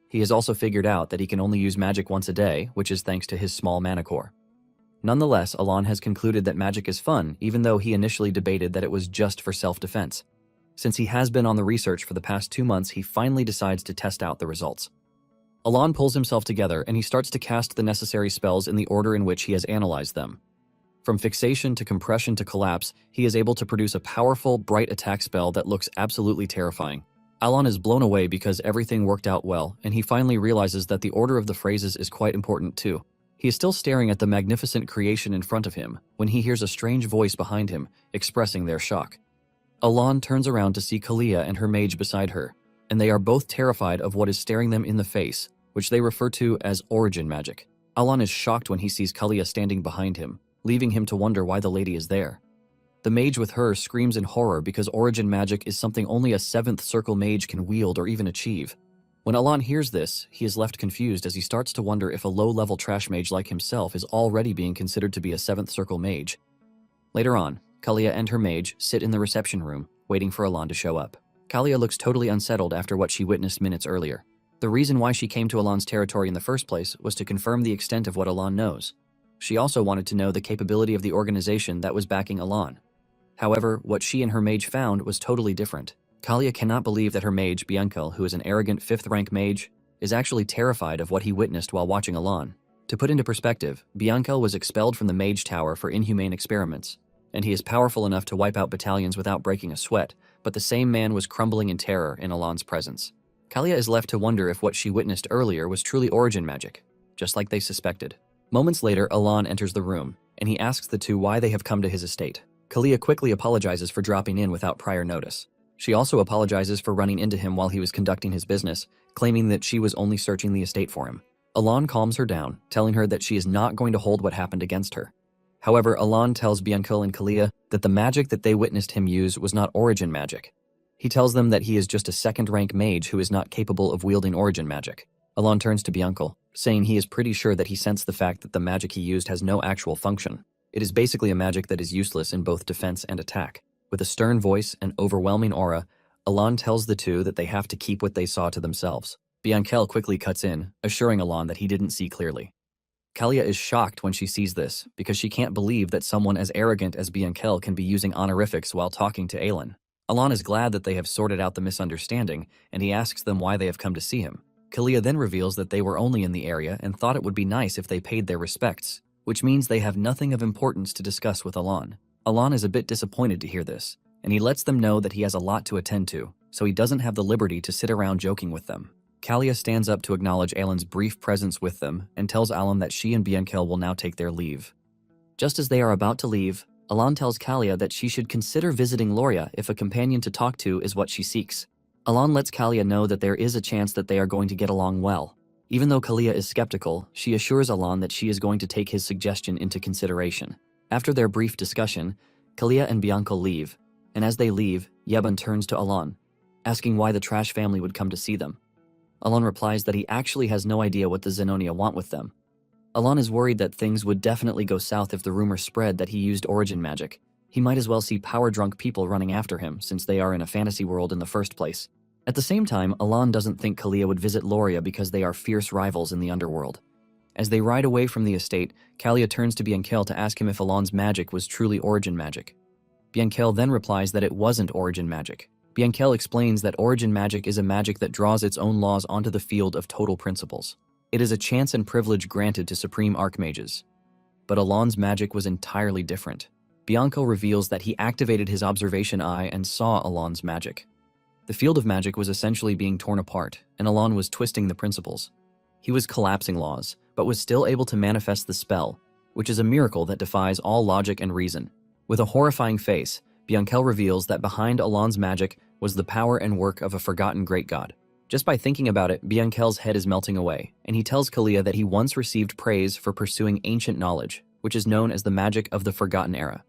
He has also figured out that he can only use magic once a day, which is thanks to his small mana core. Nonetheless, Alon has concluded that magic is fun, even though he initially debated that it was just for self-defense. Since he has been on the research for the past 2 months, he finally decides to test out the results. Alon pulls himself together and he starts to cast the necessary spells in the order in which he has analyzed them. From fixation to compression to collapse, he is able to produce a powerful, bright attack spell that looks absolutely terrifying. Alon is blown away because everything worked out well, and he finally realizes that the order of the phrases is quite important too. He is still staring at the magnificent creation in front of him when he hears a strange voice behind him, expressing their shock. Alon turns around to see Kalia and her mage beside her, and they are both terrified of what is staring them in the face, which they refer to as origin magic. Alon is shocked when he sees Kalia standing behind him, leaving him to wonder why the lady is there. The mage with her screams in horror because origin magic is something only a 7th circle mage can wield or even achieve. When Alon hears this, he is left confused as he starts to wonder if a low-level trash mage like himself is already being considered to be a 7th circle mage. Later on, Kalia and her mage sit in the reception room, waiting for Alon to show up. Kalia looks totally unsettled after what she witnessed minutes earlier. The reason why she came to Alon's territory in the first place was to confirm the extent of what Alon knows. She also wanted to know the capability of the organization that was backing Alon. However, what she and her mage found was totally different. Kalia cannot believe that her mage, Bianca, who is an arrogant 5th rank mage, is actually terrified of what he witnessed while watching Alon. To put into perspective, Bianca was expelled from the mage tower for inhumane experiments, and he is powerful enough to wipe out battalions without breaking a sweat, but the same man was crumbling in terror in Alon's presence. Kalia is left to wonder if what she witnessed earlier was truly origin magic, just like they suspected. Moments later, Alon enters the room, and he asks the two why they have come to his estate. Kalia quickly apologizes for dropping in without prior notice. She also apologizes for running into him while he was conducting his business, claiming that she was only searching the estate for him. Alon calms her down, telling her that she is not going to hold what happened against her. However, Alon tells Bianca and Kalia that the magic that they witnessed him use was not origin magic. He tells them that he is just a 2nd rank mage who is not capable of wielding origin magic. Alon turns to Bianca, saying he is pretty sure that he sensed the fact that the magic he used has no actual function. It is basically a magic that is useless in both defense and attack. With a stern voice and overwhelming aura, Alon tells the two that they have to keep what they saw to themselves. Bianca quickly cuts in, assuring Alon that he didn't see clearly. Kalia is shocked when she sees this, because she can't believe that someone as arrogant as Bianca can be using honorifics while talking to Aelin. Alon is glad that they have sorted out the misunderstanding, and he asks them why they have come to see him. Kalia then reveals that they were only in the area and thought it would be nice if they paid their respects, which means they have nothing of importance to discuss with Alon. Alon is a bit disappointed to hear this, and he lets them know that he has a lot to attend to, so he doesn't have the liberty to sit around joking with them. Kalia stands up to acknowledge Aelin's brief presence with them and tells Alon that she and Bianca will now take their leave. Just as they are about to leave, Alon tells Kalia that she should consider visiting Loria if a companion to talk to is what she seeks. Alon lets Kalia know that there is a chance that they are going to get along well. Even though Kalia is skeptical, she assures Alon that she is going to take his suggestion into consideration. After their brief discussion, Kalia and Bianca leave, and as they leave, Yeban turns to Alon, asking why the Trash family would come to see them. Alon replies that he actually has no idea what the Zenonia want with them. Alon is worried that things would definitely go south if the rumor spread that he used origin magic. He might as well see power-drunk people running after him since they are in a fantasy world in the first place. At the same time, Alon doesn't think Kalia would visit Loria because they are fierce rivals in the underworld. As they ride away from the estate, Kalia turns to Bianca to ask him if Alon's magic was truly origin magic. Bianca then replies that it wasn't origin magic. Bianca explains that origin magic is a magic that draws its own laws onto the field of total principles. It is a chance and privilege granted to supreme archmages. But Alon's magic was entirely different. Bianca reveals that he activated his observation eye and saw Alon's magic. The field of magic was essentially being torn apart, and Alon was twisting the principles. He was collapsing laws, but was still able to manifest the spell, which is a miracle that defies all logic and reason. With a horrifying face, Bianca reveals that behind Alon's magic was the power and work of a forgotten great god. Just by thinking about it, Bianca's head is melting away, and he tells Kalia that he once received praise for pursuing ancient knowledge, which is known as the magic of the Forgotten Era.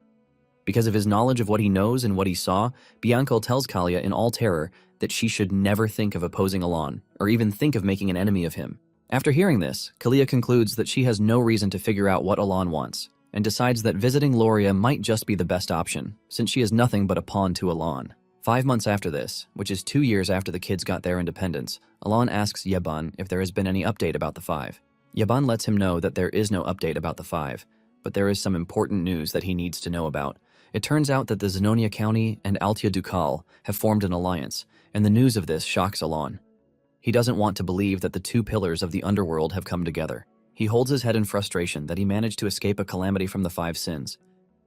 Because of his knowledge of what he knows and what he saw, Bianca tells Kalia in all terror that she should never think of opposing Alon, or even think of making an enemy of him. After hearing this, Kalia concludes that she has no reason to figure out what Alon wants, and decides that visiting Loria might just be the best option, since she is nothing but a pawn to Alon. 5 months after this, which is 2 years after the kids got their independence, Alon asks Yeban if there has been any update about the five. Yeban lets him know that there is no update about the five, but there is some important news that he needs to know about. It turns out that the Zenonia County and Altia Ducal have formed an alliance, and the news of this shocks Alon. He doesn't want to believe that the two pillars of the underworld have come together. He holds his head in frustration that he managed to escape a calamity from the five sins.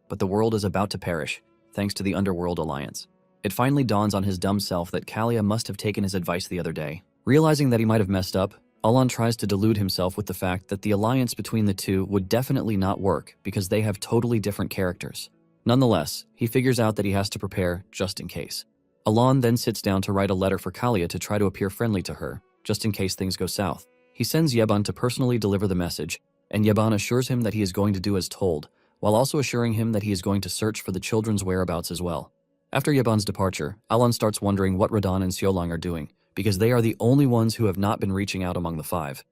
But the world is about to perish, thanks to the underworld alliance. It finally dawns on his dumb self that Kalia must have taken his advice the other day. Realizing that he might have messed up, Alon tries to delude himself with the fact that the alliance between the two would definitely not work because they have totally different characters. Nonetheless, he figures out that he has to prepare just in case. Alon then sits down to write a letter for Kalia to try to appear friendly to her, just in case things go south. He sends Yeban to personally deliver the message, and Yeban assures him that he is going to do as told, while also assuring him that he is going to search for the children's whereabouts as well. After Yeban's departure, Alon starts wondering what Radan and Xiaolong are doing, because they are the only ones who have not been reaching out among the five.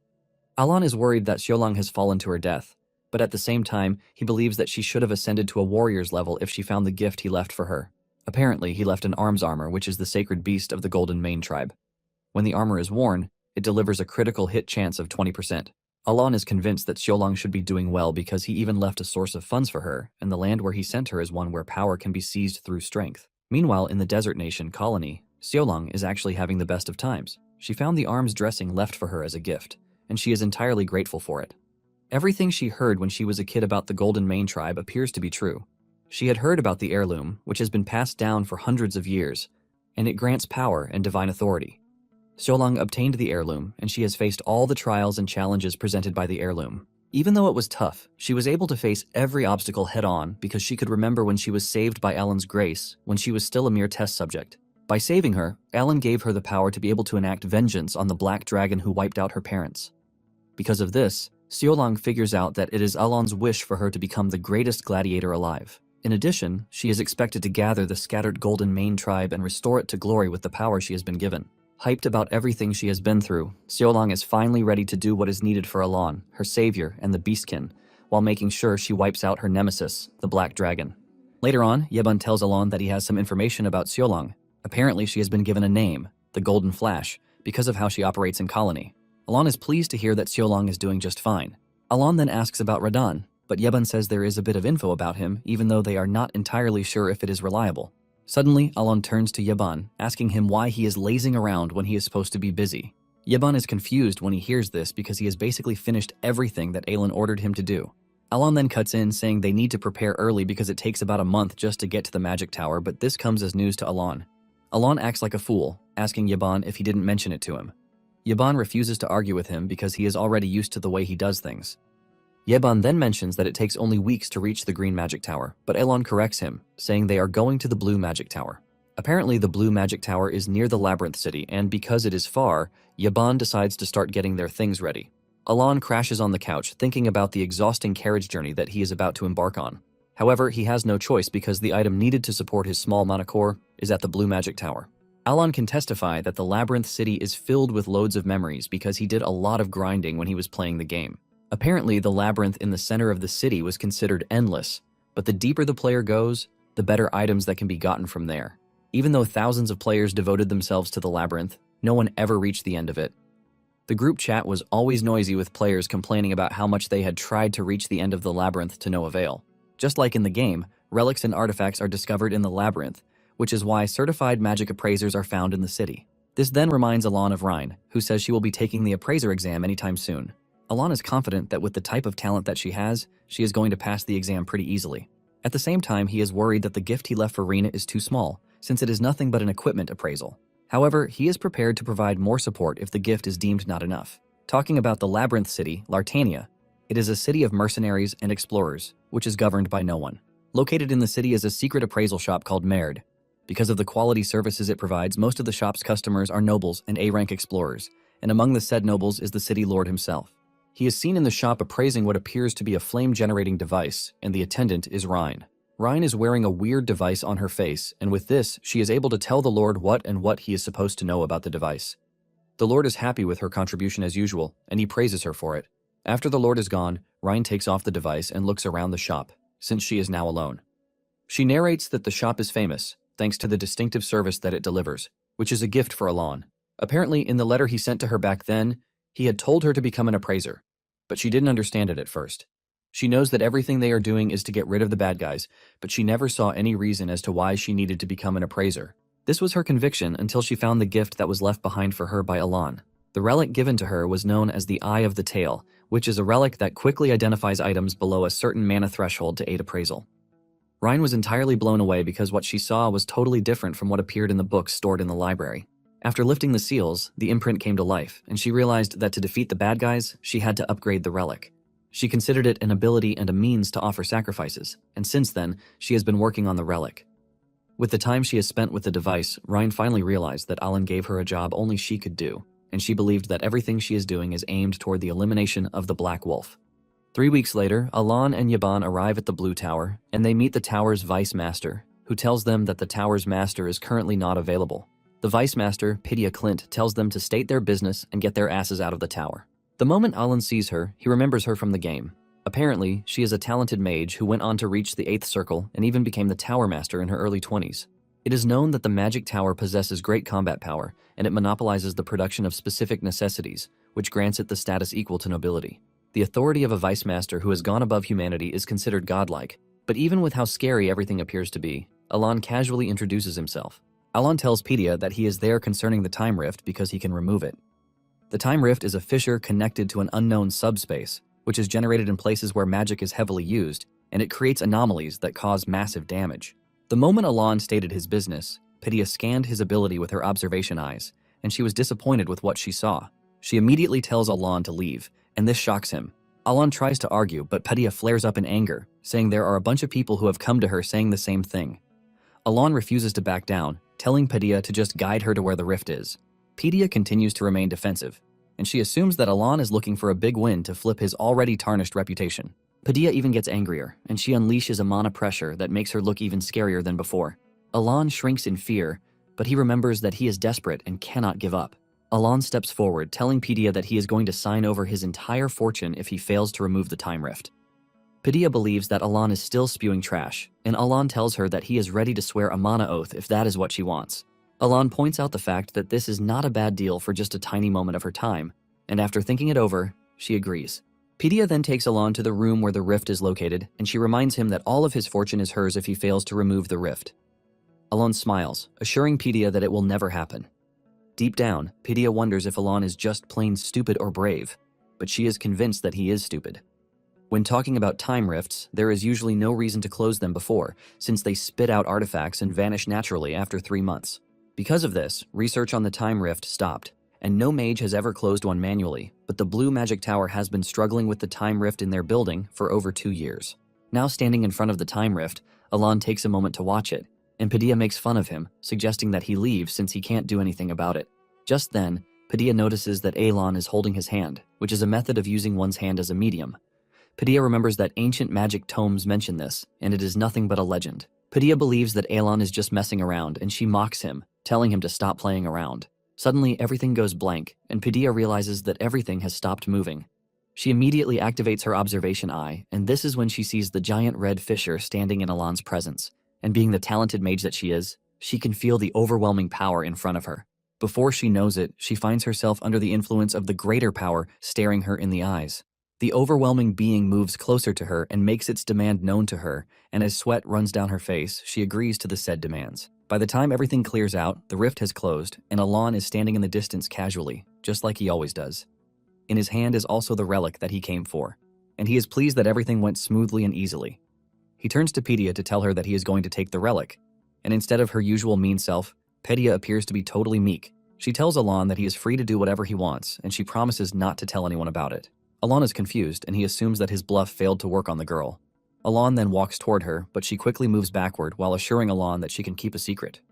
Alon is worried that Xiaolong has fallen to her death, but at the same time, he believes that she should have ascended to a warrior's level if she found the gift he left for her. Apparently, he left an arms armor, which is the sacred beast of the Golden Mane tribe. When the armor is worn, it delivers a critical hit chance of 20%. Alon is convinced that Xiaolong should be doing well because he even left a source of funds for her, and the land where he sent her is one where power can be seized through strength. Meanwhile, in the desert nation colony, Xiaolong is actually having the best of times. She found the arms dressing left for her as a gift, and she is entirely grateful for it. Everything she heard when she was a kid about the Golden Mane tribe appears to be true. She had heard about the heirloom, which has been passed down for hundreds of years, and it grants power and divine authority. Xiaolong obtained the heirloom, and she has faced all the trials and challenges presented by the heirloom. Even though it was tough, she was able to face every obstacle head-on because she could remember when she was saved by Alan's grace when she was still a mere test subject. By saving her, Alan gave her the power to be able to enact vengeance on the black dragon who wiped out her parents. Because of this, Xiaolong figures out that it is Alan's wish for her to become the greatest gladiator alive. In addition, she is expected to gather the scattered Golden Mane tribe and restore it to glory with the power she has been given. Hyped about everything she has been through, Xiaolong is finally ready to do what is needed for Alan, her savior and the Beastkin, while making sure she wipes out her nemesis, the Black Dragon. Later on, Yeban tells Alan that he has some information about Xiaolong. Apparently, she has been given a name, the Golden Flash, because of how she operates in colony. Alan is pleased to hear that Xiaolong is doing just fine. Alan then asks about Radan, but Yeban says there is a bit of info about him, even though they are not entirely sure if it is reliable. Suddenly, Alan turns to Yeban, asking him why he is lazing around when he is supposed to be busy. Yeban is confused when he hears this because he has basically finished everything that Alan ordered him to do. Alan then cuts in saying they need to prepare early because it takes about a month just to get to the magic tower, but this comes as news to Alan. Alan acts like a fool, asking Yeban if he didn't mention it to him. Yeban refuses to argue with him because he is already used to the way he does things. Yeban then mentions that it takes only weeks to reach the Green Magic Tower, but Elon corrects him, saying they are going to the Blue Magic Tower. Apparently, the Blue Magic Tower is near the Labyrinth City, and because it is far, Yeban decides to start getting their things ready. Alon crashes on the couch, thinking about the exhausting carriage journey that he is about to embark on. However, he has no choice because the item needed to support his small monocore is at the Blue Magic Tower. Alon can testify that the Labyrinth City is filled with loads of memories because he did a lot of grinding when he was playing the game. Apparently, the labyrinth in the center of the city was considered endless, but the deeper the player goes, the better items that can be gotten from there. Even though thousands of players devoted themselves to the labyrinth, no one ever reached the end of it. The group chat was always noisy with players complaining about how much they had tried to reach the end of the labyrinth to no avail. Just like in the game, relics and artifacts are discovered in the labyrinth, which is why certified magic appraisers are found in the city. This then reminds Alon of Rhine, who says she will be taking the appraiser exam anytime soon. Alon is confident that with the type of talent that she has, she is going to pass the exam pretty easily. At the same time, he is worried that the gift he left for Rena is too small, since it is nothing but an equipment appraisal. However, he is prepared to provide more support if the gift is deemed not enough. Talking about the Labyrinth City, Lartania, it is a city of mercenaries and explorers, which is governed by no one. Located in the city is a secret appraisal shop called Merd. Because of the quality services it provides, most of the shop's customers are nobles and A-rank explorers, and among the said nobles is the city lord himself. He is seen in the shop appraising what appears to be a flame-generating device, and the attendant is Rhine. Rhine is wearing a weird device on her face, and with this, she is able to tell the Lord what he is supposed to know about the device. The Lord is happy with her contribution as usual, and he praises her for it. After the Lord is gone, Rhine takes off the device and looks around the shop, since she is now alone. She narrates that the shop is famous, thanks to the distinctive service that it delivers, which is a gift for Alan. Apparently, in the letter he sent to her back then, he had told her to become an appraiser, but she didn't understand it at first. She knows that everything they are doing is to get rid of the bad guys, but she never saw any reason as to why she needed to become an appraiser. This was her conviction until she found the gift that was left behind for her by Alan. The relic given to her was known as the Eye of the Tail, which is a relic that quickly identifies items below a certain mana threshold to aid appraisal. Ryan was entirely blown away because what she saw was totally different from what appeared in the books stored in the library. After lifting the seals, the imprint came to life, and she realized that to defeat the bad guys, she had to upgrade the relic. She considered it an ability and a means to offer sacrifices, and since then, she has been working on the relic. With the time she has spent with the device, Ryan finally realized that Alan gave her a job only she could do, and she believed that everything she is doing is aimed toward the elimination of the Black Wolf. 3 weeks later, Alan and Yaban arrive at the Blue Tower, and they meet the tower's vice master, who tells them that the tower's master is currently not available. The vice master, Pitia Clint, tells them to state their business and get their asses out of the tower. The moment Alan sees her, he remembers her from the game. Apparently, she is a talented mage who went on to reach the 8th circle and even became the tower master in her early 20s. It is known that the magic tower possesses great combat power, and it monopolizes the production of specific necessities, which grants it the status equal to nobility. The authority of a vice master who has gone above humanity is considered godlike, but even with how scary everything appears to be, Alan casually introduces himself. Alan tells Pitia that he is there concerning the time rift because he can remove it. The time rift is a fissure connected to an unknown subspace, which is generated in places where magic is heavily used, and it creates anomalies that cause massive damage. The moment Alan stated his business, Pitia scanned his ability with her observation eyes, and she was disappointed with what she saw. She immediately tells Alan to leave, and this shocks him. Alan tries to argue, but Pitia flares up in anger, saying there are a bunch of people who have come to her saying the same thing. Alan refuses to back down, telling Pitia to just guide her to where the rift is. Pitia continues to remain defensive, and she assumes that Alan is looking for a big win to flip his already tarnished reputation. Pitia even gets angrier, and she unleashes a mana pressure that makes her look even scarier than before. Alan shrinks in fear, but he remembers that he is desperate and cannot give up. Alan steps forward, telling Pitia that he is going to sign over his entire fortune if he fails to remove the time rift. Pitia believes that Alan is still spewing trash, and Alan tells her that he is ready to swear a mana oath if that is what she wants. Alan points out the fact that this is not a bad deal for just a tiny moment of her time, and after thinking it over, she agrees. Pitia then takes Alan to the room where the rift is located, and she reminds him that all of his fortune is hers if he fails to remove the rift. Alan smiles, assuring Pitia that it will never happen. Deep down, Pitia wonders if Alan is just plain stupid or brave, but she is convinced that he is stupid. When talking about time rifts, there is usually no reason to close them before, since they spit out artifacts and vanish naturally after 3 months. Because of this, research on the time rift stopped, and no mage has ever closed one manually, but the Blue Magic Tower has been struggling with the time rift in their building for over 2 years. Now standing in front of the time rift, Alan takes a moment to watch it, and Pitia makes fun of him, suggesting that he leave since he can't do anything about it. Just then, Pitia notices that Alan is holding his hand, which is a method of using one's hand as a medium. Pitia remembers that ancient magic tomes mention this, and it is nothing but a legend. Pitia believes that Alan is just messing around, and she mocks him, telling him to stop playing around. Suddenly, everything goes blank, and Pitia realizes that everything has stopped moving. She immediately activates her observation eye, and this is when she sees the giant red fissure standing in Alan's presence. And being the talented mage that she is, she can feel the overwhelming power in front of her. Before she knows it, she finds herself under the influence of the greater power staring her in the eyes. The overwhelming being moves closer to her and makes its demand known to her, and as sweat runs down her face, she agrees to the said demands. By the time everything clears out, the rift has closed, and Alan is standing in the distance casually, just like he always does. In his hand is also the relic that he came for, and he is pleased that everything went smoothly and easily. He turns to Pitia to tell her that he is going to take the relic, and instead of her usual mean self, Pitia appears to be totally meek. She tells Alan that he is free to do whatever he wants, and she promises not to tell anyone about it. Alan is confused, and he assumes that his bluff failed to work on the girl. Alan then walks toward her, but she quickly moves backward while assuring Alan that she can keep a secret.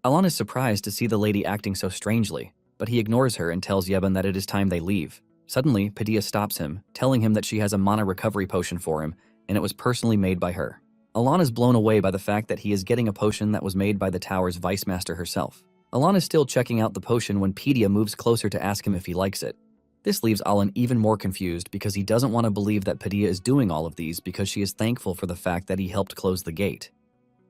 Alan is surprised to see the lady acting so strangely, but he ignores her and tells Yeben that it is time they leave. Suddenly, Pitia stops him, telling him that she has a mana recovery potion for him, and it was personally made by her. Alan is blown away by the fact that he is getting a potion that was made by the tower's vice master herself. Alan is still checking out the potion when Pitia moves closer to ask him if he likes it. This leaves Alan even more confused because he doesn't want to believe that Pitia is doing all of these because she is thankful for the fact that he helped close the gate.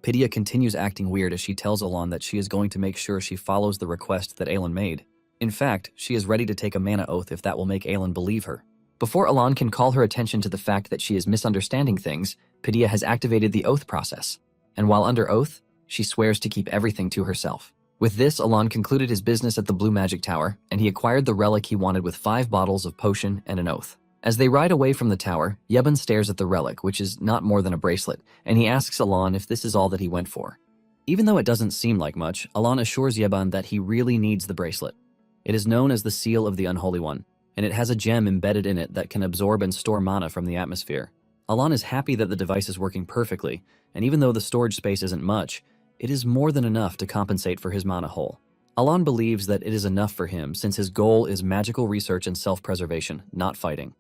Pidia continues acting weird as she tells Alon that she is going to make sure she follows the request that Aelin made. In fact, she is ready to take a mana oath if that will make Aelin believe her. Before Alon can call her attention to the fact that she is misunderstanding things, Pidia has activated the oath process. And while under oath, she swears to keep everything to herself. With this, Alon concluded his business at the Blue Magic Tower, and he acquired the relic he wanted with 5 bottles of potion and an oath. As they ride away from the tower, Yebun stares at the relic, which is not more than a bracelet, and he asks Alon if this is all that he went for. Even though it doesn't seem like much, Alon assures Yebun that he really needs the bracelet. It is known as the Seal of the Unholy One, and it has a gem embedded in it that can absorb and store mana from the atmosphere. Alon is happy that the device is working perfectly, and even though the storage space isn't much, it is more than enough to compensate for his mana hole. Alon believes that it is enough for him since his goal is magical research and self-preservation, not fighting.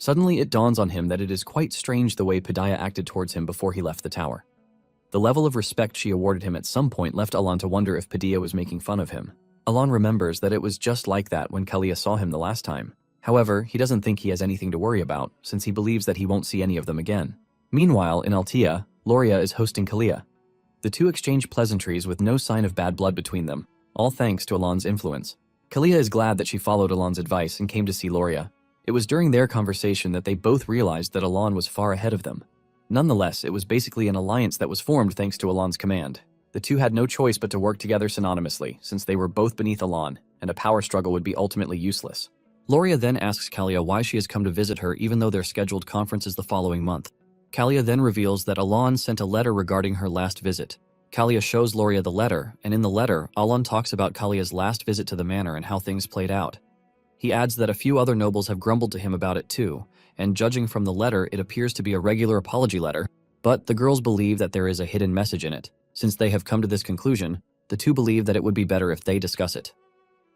Suddenly, it dawns on him that it is quite strange the way Pidia acted towards him before he left the tower. The level of respect she awarded him at some point left Alon to wonder if Pidia was making fun of him. Alon remembers that it was just like that when Kalia saw him the last time. However, he doesn't think he has anything to worry about, since he believes that he won't see any of them again. Meanwhile, in Altea, Loria is hosting Kalia. The two exchange pleasantries with no sign of bad blood between them, all thanks to Alon's influence. Kalia is glad that she followed Alon's advice and came to see Loria. It was during their conversation that they both realized that Alon was far ahead of them. Nonetheless, it was basically an alliance that was formed thanks to Alon's command. The two had no choice but to work together synonymously, since they were both beneath Alon, and a power struggle would be ultimately useless. Loria then asks Kalia why she has come to visit her even though their scheduled conference is the following month. Kalia then reveals that Alon sent a letter regarding her last visit. Kalia shows Loria the letter, and in the letter, Alon talks about Kalia's last visit to the manor and how things played out. He adds that a few other nobles have grumbled to him about it too, and judging from the letter, it appears to be a regular apology letter, but the girls believe that there is a hidden message in it. Since they have come to this conclusion, the two believe that it would be better if they discuss it.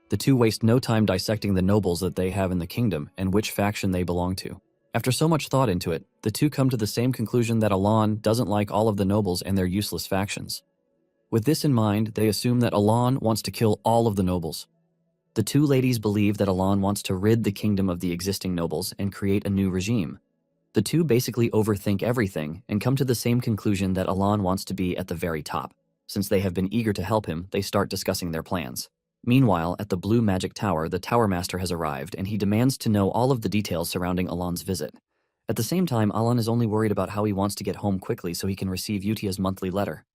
The two waste no time dissecting the nobles that they have in the kingdom and which faction they belong to. After so much thought into it, the two come to the same conclusion that Alon doesn't like all of the nobles and their useless factions. With this in mind, they assume that Alon wants to kill all of the nobles. The two ladies believe that Alon wants to rid the kingdom of the existing nobles and create a new regime. The two basically overthink everything and come to the same conclusion that Alon wants to be at the very top. Since they have been eager to help him, they start discussing their plans. Meanwhile, at the Blue Magic Tower, the Tower Master has arrived and he demands to know all of the details surrounding Alon's visit. At the same time, Alon is only worried about how he wants to get home quickly so he can receive Utia's monthly letter.